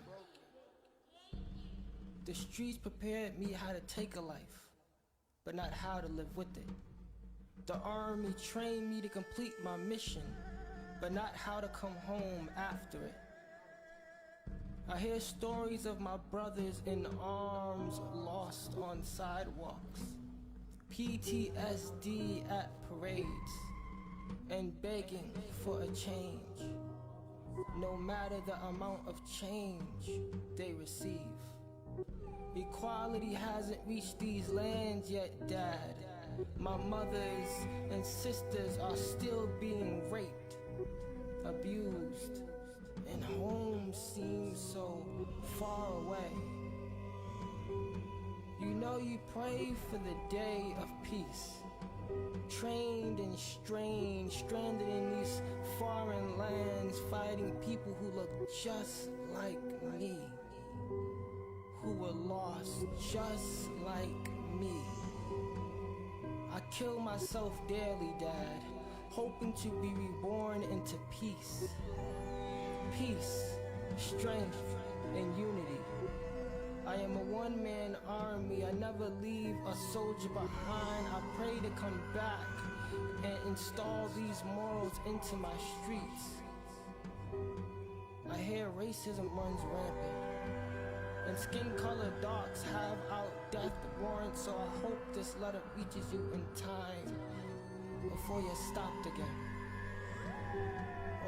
The streets prepared me how to take a life, but not how to live with it. The army trained me to complete my mission, but not how to come home after it. I hear stories of my brothers in arms lost on sidewalks, PTSD at parades, and begging for a change, no matter the amount of change they receive. Equality hasn't reached these lands yet, Dad. My mothers and sisters are still being raped, abused, and home seems so far away. You know you pray for the day of peace. Trained and strained, stranded in these foreign lands, fighting people who look just like me, who were lost just like me. I kill myself daily, Dad, hoping to be reborn into peace. Peace, strength, and unity. I am a one-man army. I never leave a soldier behind. I pray to come back and install these morals into my streets. I hear racism runs rampant, and skin-colored dogs have out death warrants, so I hope this letter reaches you in time before you're stopped again,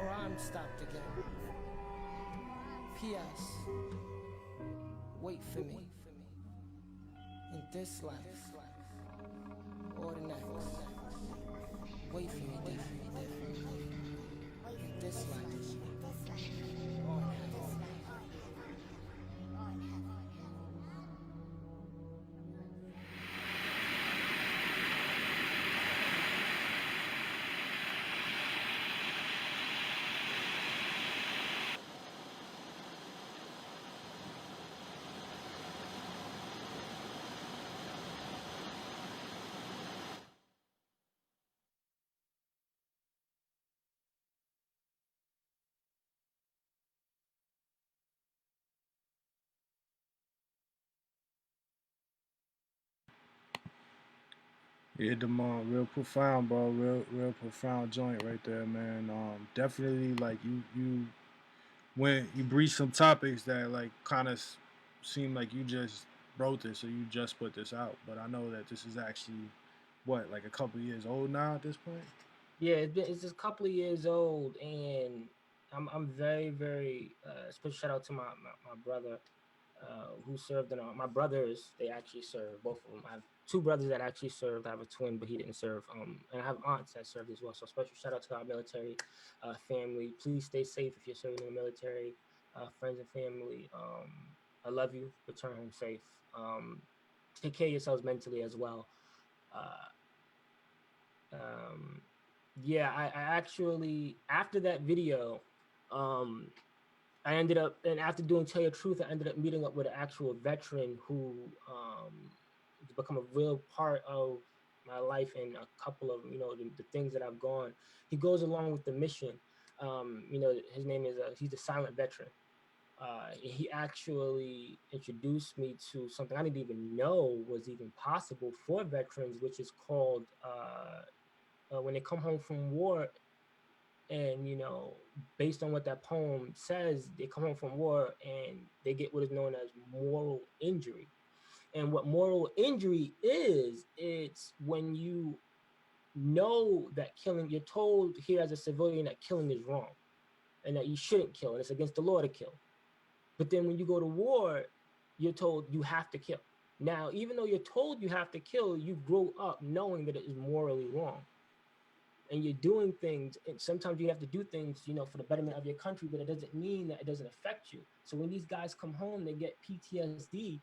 or I'm stopped again. P.S. Wait for me in this life or the next. Wait for me, Dad, in this life or next. Yeah, Demont, real profound, bro. Real profound joint right there, man. Definitely, like you when you breach some topics that like kind of seem like you just wrote this or you just put this out, but I know that this is actually what like a couple years old now at this point. Yeah, it's just a couple of years old, and I'm very very special shout out to my brother who served in my brothers. They actually served, both of them. I have two brothers that actually served. I have a twin, but he didn't serve. And I have aunts that served as well. So special shout out to our military family. Please stay safe if you're serving in the military, friends and family. I love you. Return home safe. Take care of yourselves mentally as well. Uh, um, yeah, I actually after that video, um, I ended up, and after doing Tell Your Truth, I ended up meeting up with an actual veteran who has become a real part of my life and a couple of, the things that I've gone. He goes along with the mission. His name is, he's a silent veteran. He actually introduced me to something I didn't even know was even possible for veterans, which is called, when they come home from war, and based on what that poem says, they come home from war and they get what is known as moral injury. And what moral injury is, it's when you know that killing, you're told here as a civilian that killing is wrong and that you shouldn't kill and it's against the law to kill. But then when you go to war, you're told you have to kill. Now, even though you're told you have to kill, you grow up knowing that it is morally wrong. And you're doing things, and sometimes you have to do things, for the betterment of your country, but it doesn't mean that it doesn't affect you. So when these guys come home, they get PTSD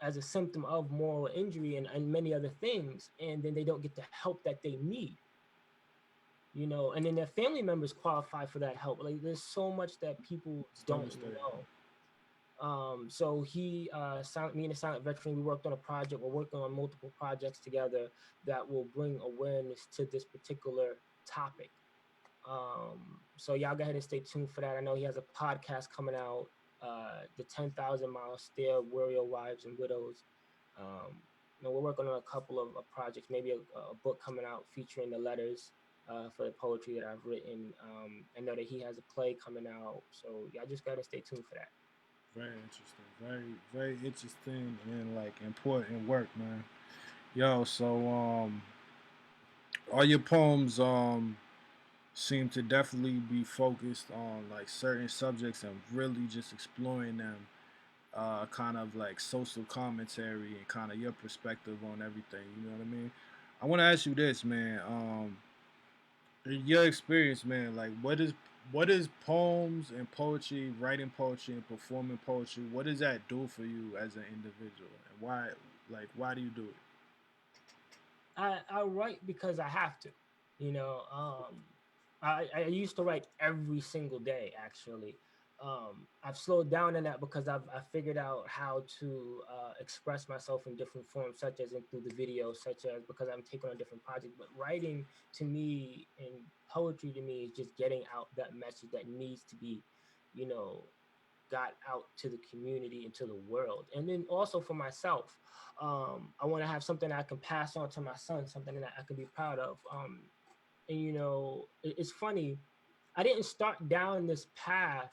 as a symptom of moral injury and many other things, and then they don't get the help that they need. you know, and then their family members qualify for that help. Like there's so much that people It's don't devastating. know. So me and the silent veteran, we worked on a project. We're working on multiple projects together that will bring awareness to this particular topic. So y'all go ahead and stay tuned for that. I know he has a podcast coming out, the 10,000 Mile Stare, Warrior Wives and Widows. We're working on a couple of projects, maybe a book coming out featuring the letters for the poetry that I've written. I know that he has a play coming out, so y'all just gotta stay tuned for that. Very interesting. Very interesting and like important work, man. Yo, so all your poems seem to definitely be focused on like certain subjects and really just exploring them, kind of like social commentary and kind of your perspective on everything. You know what I mean? I want to ask you this, man. In your experience, man, like what is poems and poetry, writing poetry and performing poetry? What does that do for you as an individual, and why do you do it? I write because I have to. You know, I used to write every single day. Actually, I've slowed down in that because I figured out how to express myself in different forms, such as in through the video, such as because I'm taking on different projects. But writing to me and poetry to me is just getting out that message that needs to be, you know, got out to the community and to the world. And then also for myself, I want to have something that I can pass on to my son, something that I can be proud of. And you know, it's funny. I didn't start down this path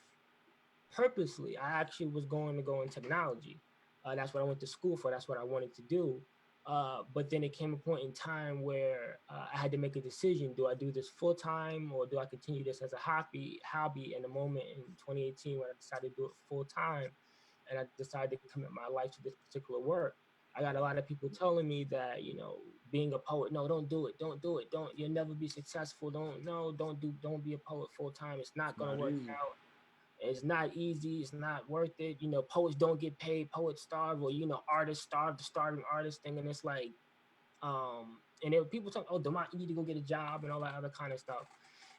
purposely. I actually was going to go in technology. That's what I went to school for. That's what I wanted to do. But then it came a point in time where I had to make a decision: do I do this full time or do I continue this as a hobby? Hobby. In the moment in 2018 when I decided to do it full time, and I decided to commit my life to this particular work. I got a lot of people telling me that, you know, being a poet, no, don't do it, don't do it, don't, you'll never be successful, don't, no, don't be a poet full time. It's not gonna Not work easy. out. It's not easy. It's not worth it. You know, poets don't get paid. Poets starve, or you know, artists starve. The starving artist thing, and it's like, and there were people talking, oh, Demont, you need to go get a job and all that other kind of stuff.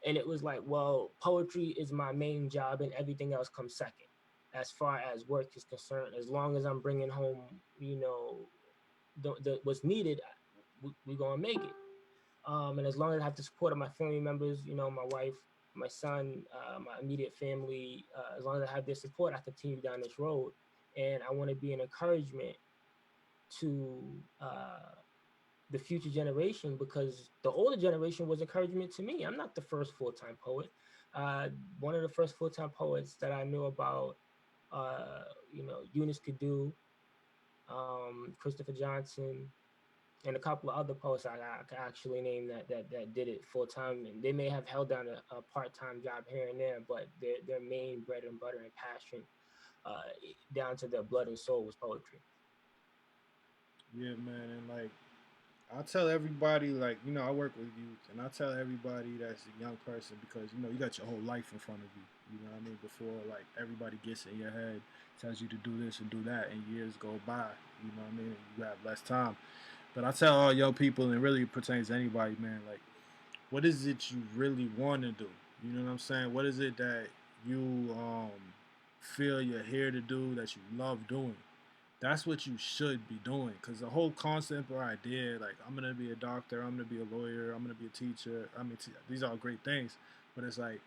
And it was like, well, poetry is my main job, and everything else comes second, as far as work is concerned. As long as I'm bringing home, you know, what's needed, we're gonna make it. And as long as I have the support of my family members, you know, my wife, my son, my immediate family, as long as I have their support, I continue down this road. And I want to be an encouragement to the future generation, because the older generation was encouragement to me. I'm not the first full time poet. One of the first full time poets that I knew about, you know, Eunice Kadu, Christopher Johnson, and a couple of other poets I could actually name that did it full time, and they may have held down a part time job here and there, but their main bread and butter and passion, down to their blood and soul, was poetry. Yeah, man, and like I tell everybody, like, I work with youth, and I tell everybody that's a young person because you got your whole life in front of you. You know what I mean? Before like everybody gets in your head, tells you to do this and do that, and years go by. You know what I mean? You have less time. But I tell all young people, and it really pertains to anybody, man. Like, what is it you really want to do? You know what I'm saying? What is it that you feel you're here to do, that you love doing? That's what you should be doing, because the whole concept or idea, like, I'm gonna be a doctor, I'm gonna be a lawyer, I'm gonna be a teacher, I mean, these are all great things, but it's like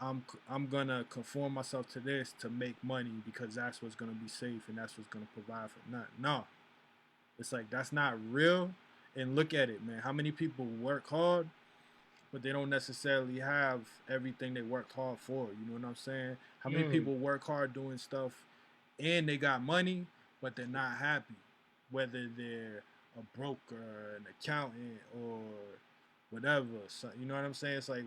I'm gonna conform myself to this to make money because that's what's gonna be safe and that's what's gonna provide for nothing. No, it's like that's not real. And look at it, man, how many people work hard but they don't necessarily have everything they worked hard for. You know what I'm saying? How many Mm, people work hard doing stuff and they got money, but they're not happy, whether they're a broker, an accountant, or whatever. So, you know what I'm saying? It's like,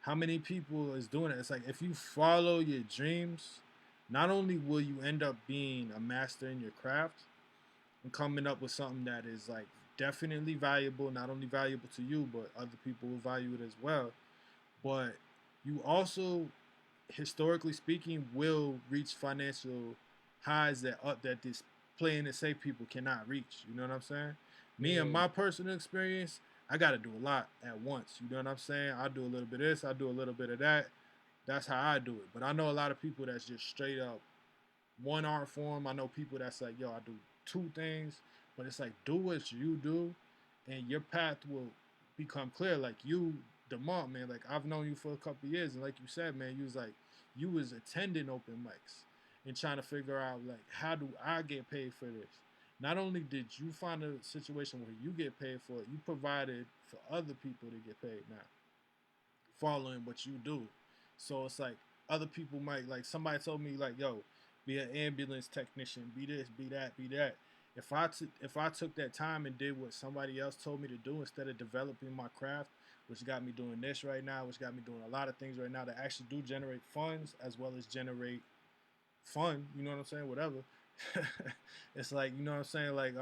how many people is doing it? It's like, if you follow your dreams, not only will you end up being a master in your craft and coming up with something that is like definitely valuable, not only valuable to you, but other people will value it as well. But you also, historically speaking, will reach financial highs that this playing it safe people cannot reach. You know what I'm saying? Me and mm, my personal experience, I got to do a lot at once. You know what I'm saying? I do a little bit of this, I do a little bit of that. That's how I do it. But I know a lot of people that's just straight up one art form. I know people that's like, yo, I do two things, but it's like do what you do, and your path will become clear. Like you, the monk, man. Like I've known you for a couple of years, and like you said, man, you was like you was attending open mics and trying to figure out like how do I get paid for this. Not only did you find a situation where you get paid for it, you provided for other people to get paid now, following what you do. So it's like other people might like somebody told me like, yo, be an ambulance technician, be this, be that, be that. If I took that time and did what somebody else told me to do instead of developing my craft, which got me doing this right now, which got me doing a lot of things right now that actually do generate funds as well as generate fun, you know what I'm saying? Whatever. It's like, you know what I'm saying? Like,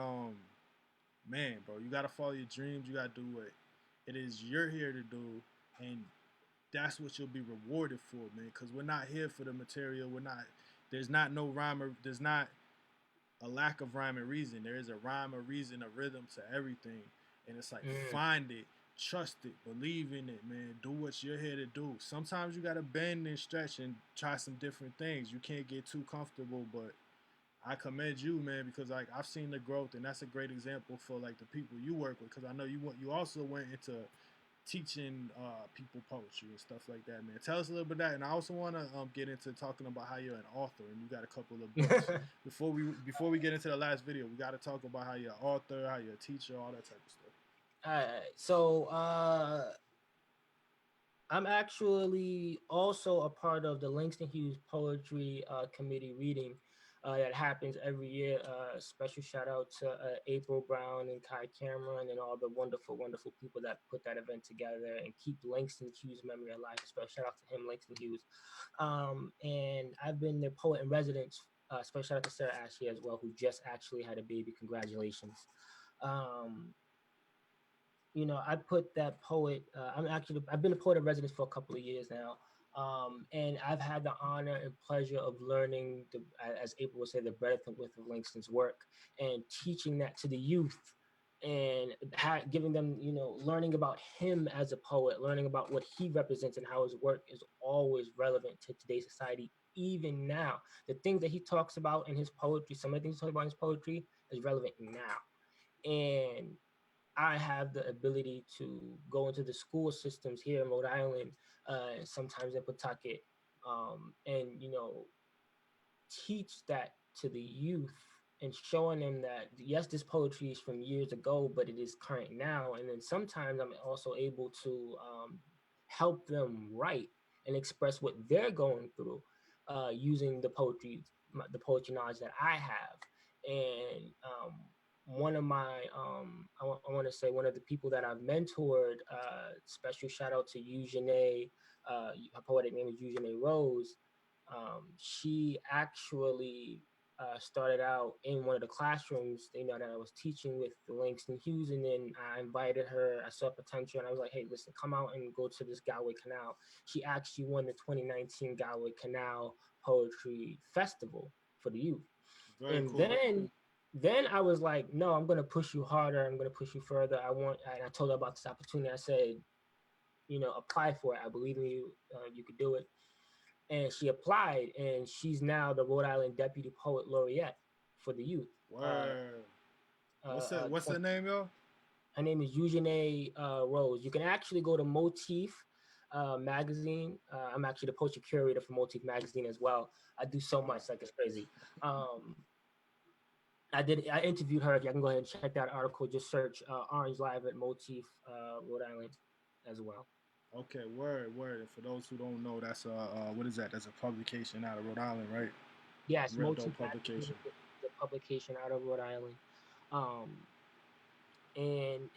man, bro, you gotta follow your dreams, you gotta do what it is you're here to do, and that's what you'll be rewarded for, man. Because we're not here for the material. We're not. There's not no rhyme or there's not a lack of rhyme and reason. There is a rhyme, a reason, a rhythm to everything, and it's like find it, trust it, believe in it, man. Do what you're here to do. Sometimes you gotta bend and stretch and try some different things. You can't get too comfortable, but I commend you, man, because like I've seen the growth, and that's a great example for like the people you work with. Because I know you also went into teaching people poetry and stuff like that, man. Tell us a little bit of that, and I also want to get into talking about how you're an author and you got a couple of books. before we get into the last video, we got to talk about how you're an author, how you're a teacher, all that type of stuff. All right. So I'm actually also a part of the Langston Hughes Poetry Committee reading that happens every year. Special shout out to April Brown and Kai Cameron and all the wonderful, wonderful people that put that event together and keep Langston Hughes' memory alive. Special shout out to him, Langston Hughes. And I've been their poet in residence. Special shout out to Sarah Ashley as well, who just actually had a baby. Congratulations. You know, I put that poet. I've been a poet in residence for a couple of years now. And I've had the honor and pleasure of learning, as April would say, the breadth and width of Langston's work and teaching that to the youth and giving them, you know, learning about him as a poet, learning about what he represents and how his work is always relevant to today's society. Even now, the things that he talks about in his poetry, some of the things he talks about in his poetry is relevant now. And I have the ability to go into the school systems here in Rhode Island, sometimes in Pawtucket, and, you know, teach that to the youth and showing them that, yes, this poetry is from years ago, but it is current now. And then sometimes I'm also able to help them write and express what they're going through using the poetry knowledge that I have. And one of my, I want to say one of the people that I've mentored, special shout out to Eugenie, her poetic name is Eugenie Rose. She actually started out in one of the classrooms, you know, that I was teaching with the Langston Hughes, and then I invited her. I saw potential, and I was like, "Hey, listen, come out and go to this Galway Canal." She actually won the 2019 Galway Canal Poetry Festival for the youth. Very and cool. then I was like, no, I'm going to push you harder. I'm going to push you further. And I told her about this opportunity. I said, you know, apply for it. I believe in you. You could do it. And she applied, and she's now the Rhode Island Deputy Poet Laureate for the youth. Word. What's her name, yo? Her name is Eugenie Rose. You can actually go to Motif magazine. I'm actually the poetry curator for Motif magazine as well. I do so much, like it's crazy. I interviewed her. If you can go ahead and check that article, just search Orange Live at Motif, Rhode Island as well. Okay, word. And for those who don't know, that's what is that? That's a publication out of Rhode Island, right? Yes, Real Motif dope publication. The publication out of Rhode Island. And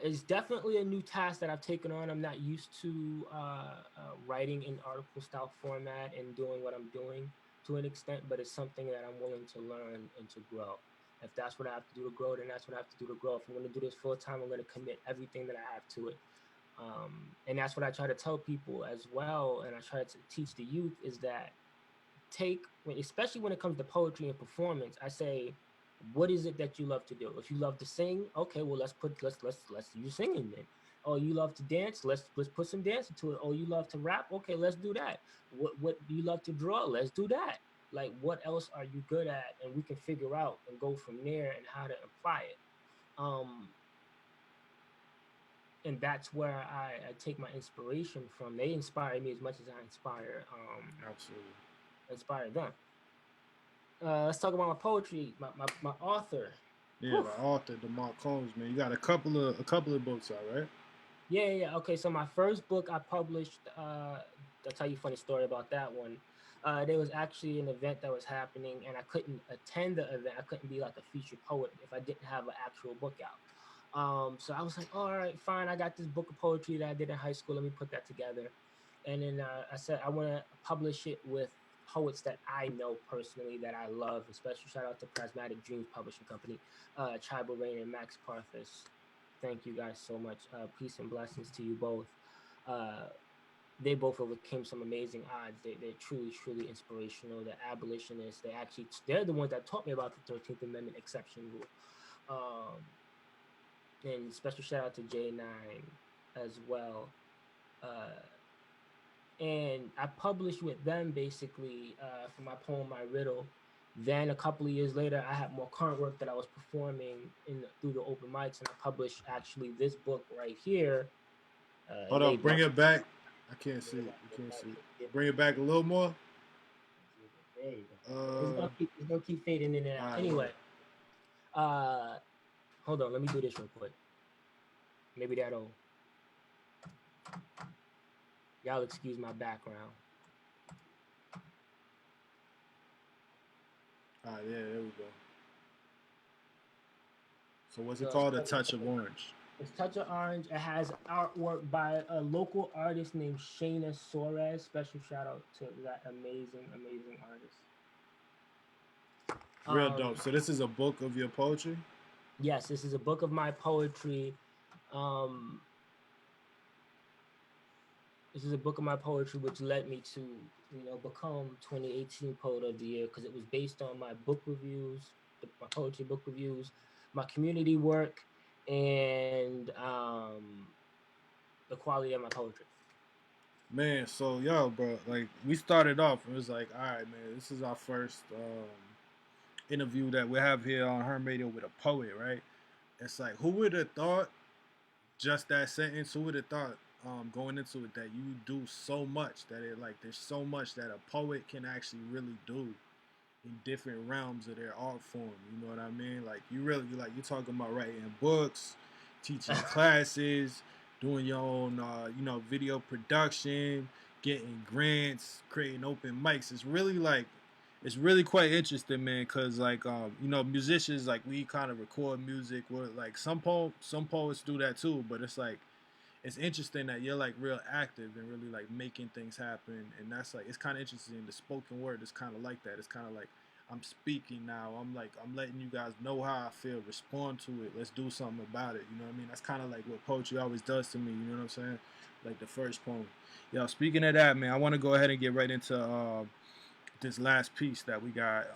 it's definitely a new task that I've taken on. I'm not used to writing in article style format and doing what I'm doing to an extent, but it's something that I'm willing to learn and to grow. If that's what I have to do to grow, then that's what I have to do to grow. If I'm going to do this full time, I'm going to commit everything that I have to it. And that's what I try to tell people as well. And I try to teach the youth is that especially when it comes to poetry and performance, I say, What is it that you love to do? If you love to sing, okay, well let's do singing then. Oh, you love to dance? Let's put some dance into it. Oh, you love to rap? Okay, let's do that. What do you love to draw? Let's do that. Like, what else are you good at? And we can figure out and go from there and how to apply it. Um, and that's where I take my inspiration from. They inspire me as much as I Absolutely. inspire them. Let's talk about my poetry, my author. Yeah, Whew. the author, DeMarc Combs, man. You got a couple of books out, right? Yeah. Okay, so my first book I published, I'll tell you a funny story about that one. There was actually an event that was happening, and I couldn't attend the event. I couldn't be like a featured poet if I didn't have an actual book out. So I was like, all right, fine. I got this book of poetry that I did in high school. Let me put that together. And then I said I want to publish it with poets that I know personally that I love. A special shout out to Prismatic Dreams Publishing Company, Tribal Rain and Max Parthas. Thank you guys so much. Peace and blessings to you both. Uh, they both overcame some amazing odds. They're truly, truly inspirational. They're abolitionists. They're the ones that taught me about the 13th Amendment exception rule. Um, and special shout out to J9 as well. Uh, and I published with them basically for my poem, My Riddle. Then a couple of years later, I had more current work that I was performing through the open mics, and I published actually this book right here. Hold on, bring it back. I can't see it. You can't see it. Bring it back a little more. There you go. It's gonna keep fading in and out. Right, Anyway, hold on. Let me do this real quick. Maybe that'll. Y'all excuse my background. Yeah, there we go. So what's it called? A Touch of Orange. It's Touch of Orange. It has artwork by a local artist named Shayna Suarez. Special shout out to that amazing, amazing artist. Real dope. So this is a book of your poetry? Yes, this is a book of my poetry. This is a book of my poetry, which led me to, become 2018 Poet of the Year, because it was based on my book reviews, my poetry book reviews, my community work, and the quality of my poetry. Man, so yo, bro, like we started off, it was like, all right, man, this is our first interview that we have here on Herm Radio with a poet, right? It's like, who would have thought just that sentence? Who would have thought going into it that you do so much that there's so much that a poet can actually really do in different realms of their art form. You know what I mean? Like you really you're talking about writing books, teaching classes, doing your own video production, getting grants, creating open mics. It's really quite interesting, man, because musicians, like, we kind of record music. We're like, some poets do that too, but it's interesting that you're like real active and really like making things happen. And that's like, it's kind of interesting. The spoken word is kind of like that. It's kind of like, I'm speaking now. I'm letting you guys know how I feel. Respond to it. Let's do something about it. You know what I mean? That's kind of like what poetry always does to me. You know what I'm saying? Like the first poem. Yo, speaking of that, man, I want to go ahead and get right into this last piece that we got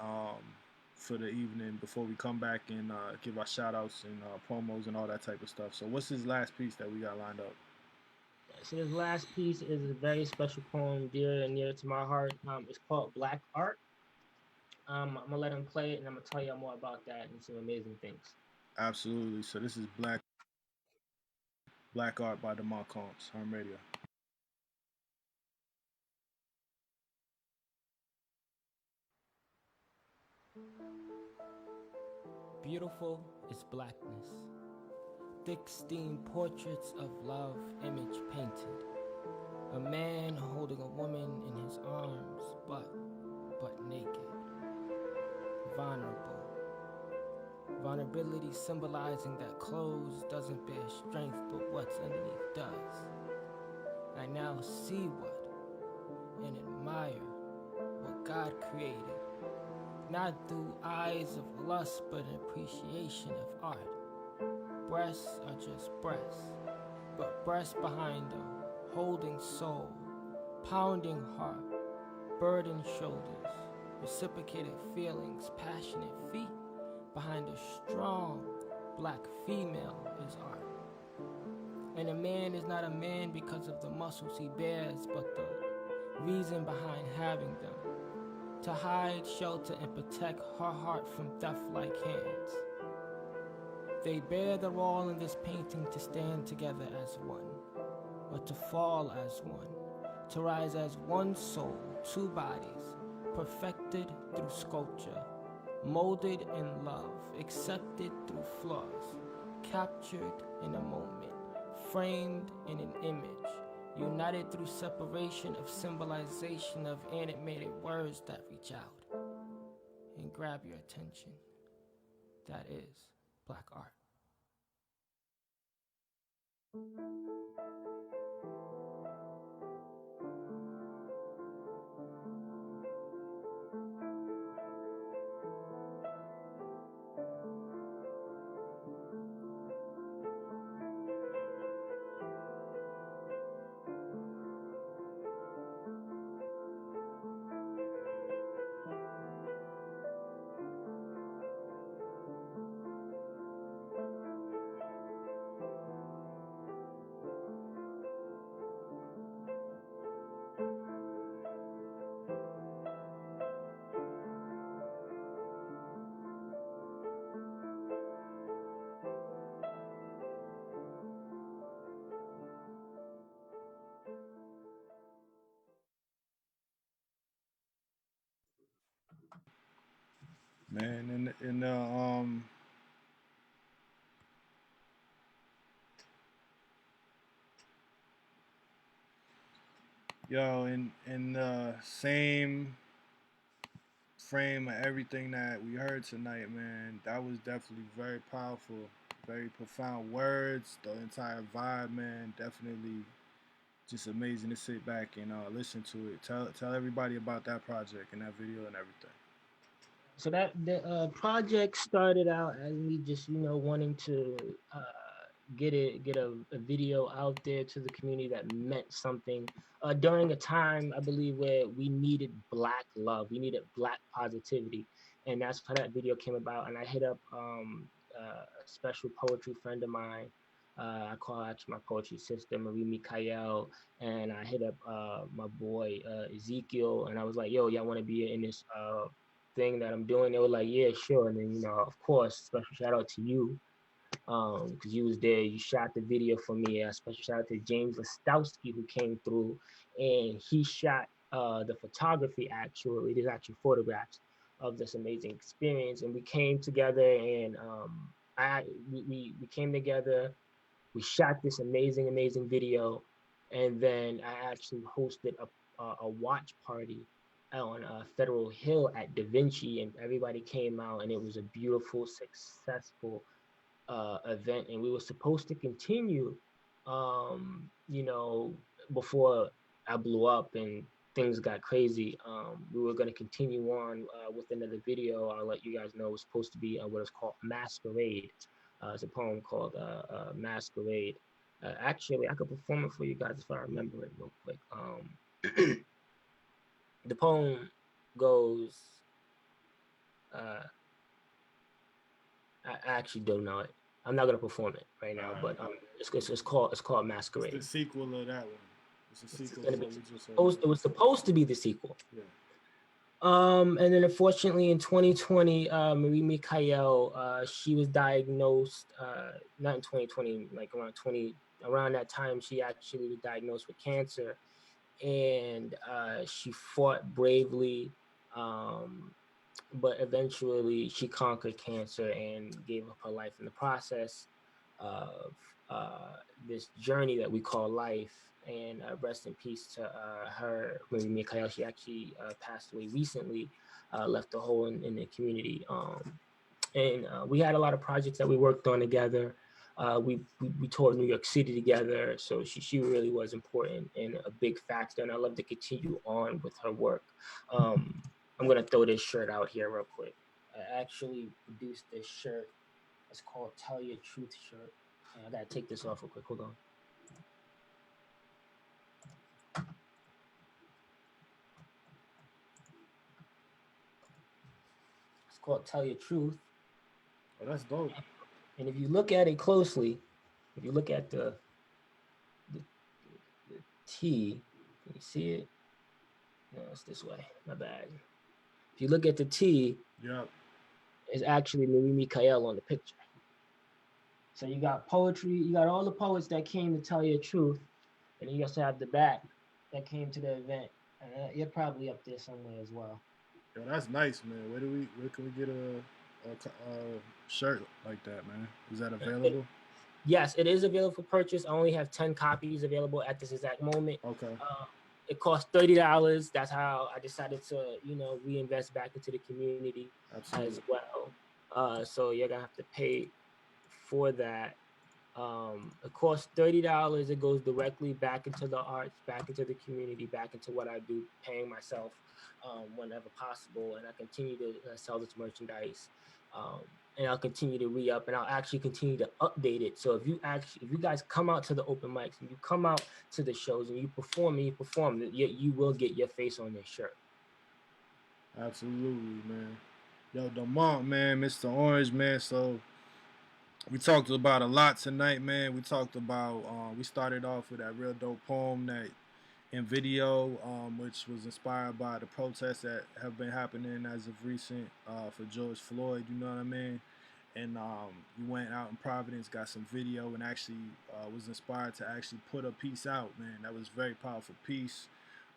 for the evening before we come back and give our shout outs and promos and all that type of stuff. So what's this last piece that we got lined up? So this last piece is a very special poem, dear and near to my heart. It's called Black Art. I'm gonna let him play it, and I'm gonna tell you more about that and some amazing things. Absolutely. So this is Black Art by DeMarc Combs, Herm Radio. Beautiful is blackness. Thick steam portraits of love, image painted. A man holding a woman in his arms, but naked. Vulnerable. Vulnerability symbolizing that clothes doesn't bear strength, but what's underneath does. I now see what and admire what God created. Not through eyes of lust, but an appreciation of art. Breasts are just breasts, but breasts behind a holding soul, pounding heart, burdened shoulders, reciprocated feelings, passionate feet, behind a strong black female is art. And a man is not a man because of the muscles he bears, but the reason behind having them. To hide, shelter, and protect her heart from theft-like hands. They bear the role in this painting to stand together as one, but to fall as one, to rise as one soul, two bodies, perfected through sculpture, molded in love, accepted through flaws, captured in a moment, framed in an image, united through separation of symbolization of animated words that reach out and grab your attention. That is black art. Man, in yo, in the same frame of everything that we heard tonight, man, that was definitely very powerful, very profound words. The entire vibe, man, definitely just amazing to sit back and listen to it. Tell everybody about that project and that video and everything. So that the project started out as me just wanting to get a video out there to the community that meant something during a time, I believe, where we needed black love, we needed black positivity, and that's how that video came about. And I hit up a special poetry friend of mine. I call actually my poetry sister, Marie Mikael, and I hit up my boy Ezekiel, and I was like, "Yo, y'all want to be in this thing that I'm doing?" They were like, "Yeah, sure." And then, of course, special shout out to you, because you was there. You shot the video for me. A special shout out to James Lastowski, who came through, and he shot the photography. Actually, there's actually photographs of this amazing experience, and we came together, and we came together. We shot this amazing video, and then I actually hosted a watch party on Federal Hill at Da Vinci, and everybody came out, and it was a beautiful, successful event. And we were supposed to continue, before I blew up and things got crazy. We were going to continue on with another video. I'll let you guys know. It was supposed to be what is called Masquerade. It's a poem called Masquerade. Actually, I could perform it for you guys if I remember it real quick. The poem goes, I actually don't know it. I'm not gonna perform it right now, but it's called Masquerade. It's the sequel of that one. It's a sequel. It was supposed to be the sequel. Yeah. And then unfortunately in 2020, Marie Mikael, she was diagnosed, not in 2020, like around that time, she actually was diagnosed with cancer, and she fought bravely, but eventually she conquered cancer and gave up her life in the process of this journey that we call life. And rest in peace to her, Marie Mikael. She actually passed away recently, left a hole in the community. And we had a lot of projects that we worked on together. We toured New York City together, so she really was important and a big factor, and I love to continue on with her work. I'm gonna throw this shirt out here real quick. I actually produced this shirt. It's called Tell Your Truth shirt. And I gotta take this off real quick, hold on. It's called Tell Your Truth. Oh, that's dope. And if you look at it closely, if you look at the, the T, can you see it? No, it's this way. My bad. If you look at the T, Yep. it's actually Louis Mikael on the picture. So you got poetry, you got all the poets that came to tell your truth, and you also have the back that came to the event. And you're probably up there somewhere as well. Yo, that's nice, man. Where can we get a shirt like that, man? Is that available? Yes, it is available for purchase. I only have 10 copies available at this exact moment. Okay. It costs $30. That's how I decided to, reinvest back into the community as Absolutely. well. So you're gonna have to pay for that. It costs $30. It goes directly back into the arts, back into the community, back into what I do, paying myself whenever possible, and I continue to sell this merchandise. And I'll continue to re-up, and I'll actually continue to update it. So if you guys come out to the open mics and you come out to the shows and you perform, you will get your face on this shirt. Absolutely, man. Yo, Demont, man, Mr. Orange, man. So we talked about a lot tonight, man. We talked about we started off with that real dope poem that in video, which was inspired by the protests that have been happening as of recent for George Floyd. You know what I mean? And you went out in Providence, got some video, and actually was inspired to actually put a piece out, man. That was a very powerful piece.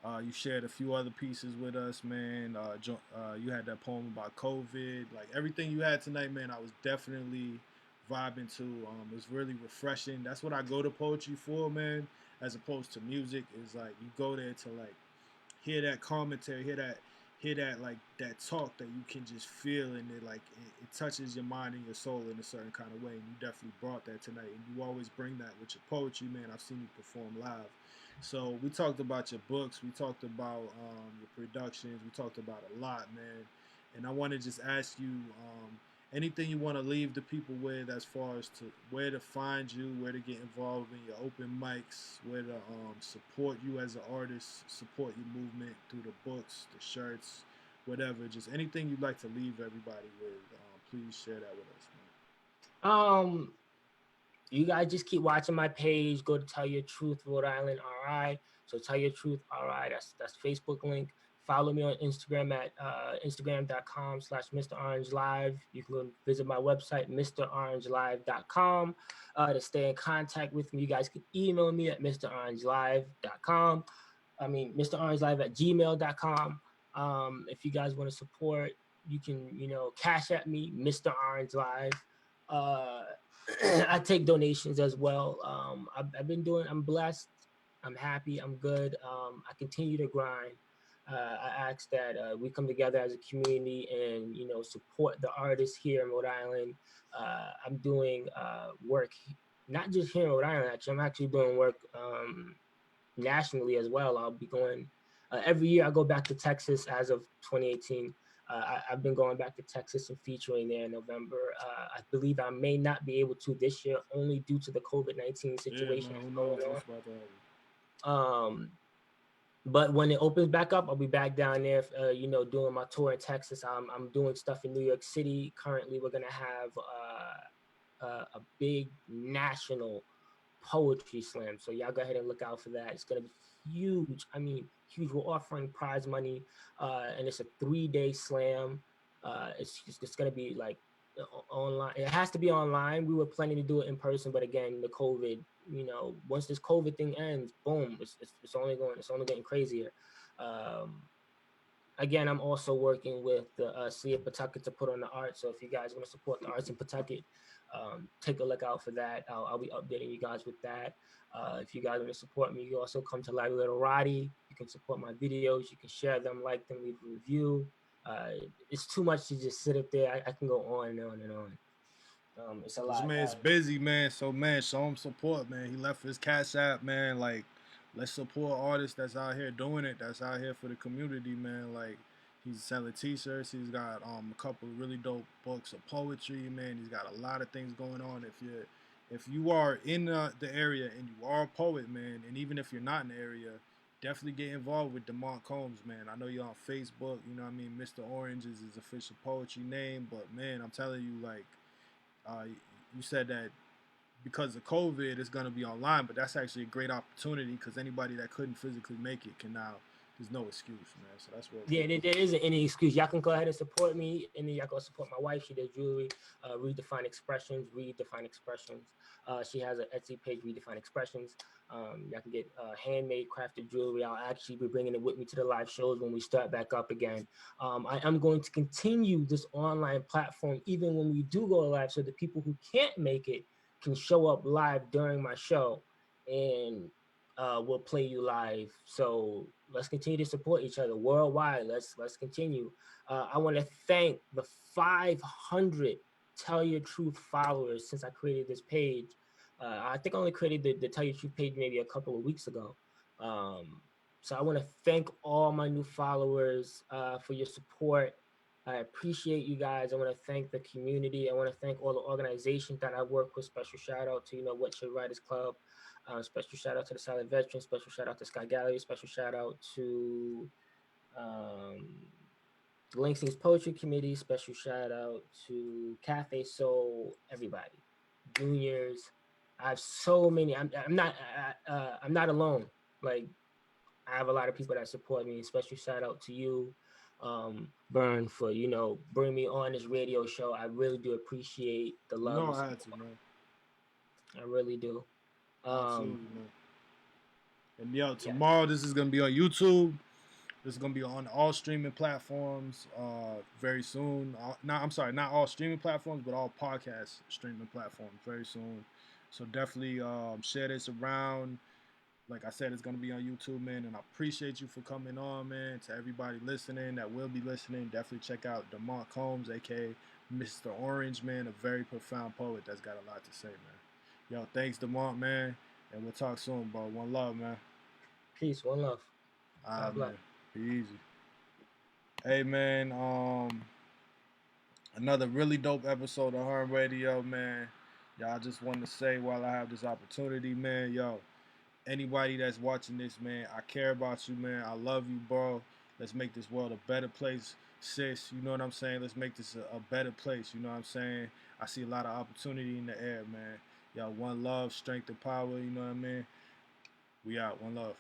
You shared a few other pieces with us, man. You had that poem about COVID, like everything you had tonight, man. I was definitely vibing to. It was really refreshing. That's what I go to poetry for, man. As opposed to music, is like you go there to like hear that commentary, hear that like that talk that you can just feel, and it touches your mind and your soul in a certain kind of way. And you definitely brought that tonight, and you always bring that with your poetry, man. I've seen you perform live. So we talked about your books, we talked about your productions, we talked about a lot, man. And I want to just ask you anything you want to leave the people with as far as to where to find you, where to get involved in your open mics, where to support you as an artist, support your movement through the books, the shirts, whatever. Just anything you'd like to leave everybody with, please share that with us, Um, you guys just keep watching my page. Go to Tell Your Truth, Rhode Island RI. So Tell Your Truth RI. That's Facebook link. Follow me on Instagram at instagram.com/Mr. Orange Live. You can go visit my website, MrOrangeLive.com, to stay in contact with me. You guys can email me at MrOrangeLive.com. I mean, MrOrangeLive@gmail.com. If you guys want to support, you can, cash at me, Mr. Orange Live. I take donations as well. I've been doing, I'm blessed. I'm happy. I'm good. I continue to grind. I ask that we come together as a community and, support the artists here in Rhode Island. I'm doing work, not just here in Rhode Island, actually. I'm actually doing work nationally as well. I'll be going every year. I go back to Texas as of 2018. I've been going back to Texas and featuring there in November. I believe I may not be able to this year, only due to the COVID-19 situation man. Who going knows what's about to happen? on. But when it opens back up, I'll be back down there, doing my tour in Texas. I'm doing stuff in New York City. Currently, we're going to have a big national poetry slam. So y'all go ahead and look out for that. It's going to be huge. I mean, huge. We're offering prize money, and it's a 3-day slam. It's going to be like online. It has to be online. We were planning to do it in person, but again, the COVID, once this COVID thing ends, boom, it's only getting crazier. Again, I'm also working with the City of Pawtucket to put on the art. So if you guys want to support the arts in Pawtucket, take a look out for that. I'll be updating you guys with that. If you guys want to support me, you also come to Like Little Roddy. You can support my videos. You can share them, like them, leave a review. It's too much to just sit up there. I can go on and on and on. It's a This lot. man's busy, man. So, man, show him support, man. He left his cash app, man. Like, let's support artists that's out here doing it. That's out here for the community, man. Like, he's selling T-shirts. He's got a couple of really dope books of poetry, man. He's got a lot of things going on. If you are in the area and you are a poet, man, and even if you're not in the area, definitely get involved with Demont Combs, man. I know you're on Facebook. You know what I mean? Mr. Orange is his official poetry name, but man, I'm telling you, like, You said that because of COVID, it's going to be online, but that's actually a great opportunity because anybody that couldn't physically make it can now. There's no excuse, man. So that's what. Yeah, there isn't any excuse. Y'all can go ahead and support me, and then y'all go support my wife. She does jewelry, Redefine Expressions, Redefine Expressions. She has an Etsy page, Redefine Expressions. Y'all can get handmade crafted jewelry. I'll actually be bringing it with me to the live shows when we start back up again. I am going to continue this online platform even when we do go live, so the people who can't make it can show up live during my show, and we'll play you live. So let's continue to support each other worldwide. Let's continue. I want to thank the 500 Tell Your Truth followers since I created this page. I think I only created the Tell Your Truth page maybe a couple of weeks ago. So I want to thank all my new followers for your support. I appreciate you guys. I want to thank the community. I want to thank all the organizations that I work with. Special shout out to, What Should Writers Club. Special shout out to the Silent Veteran. Special shout out to Sky Gallery. Special shout out to the Langston's Poetry Committee. Special shout out to Cafe Soul. Everybody, juniors. I have so many. I'm not alone. Like, I have a lot of people that support me. Special shout out to you, Burn, for bringing me on this radio show. I really do appreciate the love. I had to, man. I really do. Absolutely, man. And yo, tomorrow this is gonna be on YouTube. This is gonna be on all streaming platforms very soon. Not all streaming platforms, but all podcast streaming platforms very soon. So definitely share this around. Like I said, it's gonna be on YouTube, man. And I appreciate you for coming on, man. To everybody listening that will be listening, definitely check out DeMont Combs, aka Mr. Orange, man. A very profound poet that's got a lot to say, man. Yo, thanks, DeMont, man. And we'll talk soon, bro. One love, man. Peace, one love. God bless. Man. Be easy. Hey, man. Another really dope episode of Herm Radio, man. Y'all, just want to say while I have this opportunity, man, yo, anybody that's watching this, man, I care about you, man. I love you, bro. Let's make this world a better place, sis. You know what I'm saying? Let's make this a better place. You know what I'm saying? I see a lot of opportunity in the air, man. Y'all, one love, strength, and power. You know what I mean? We out. One love.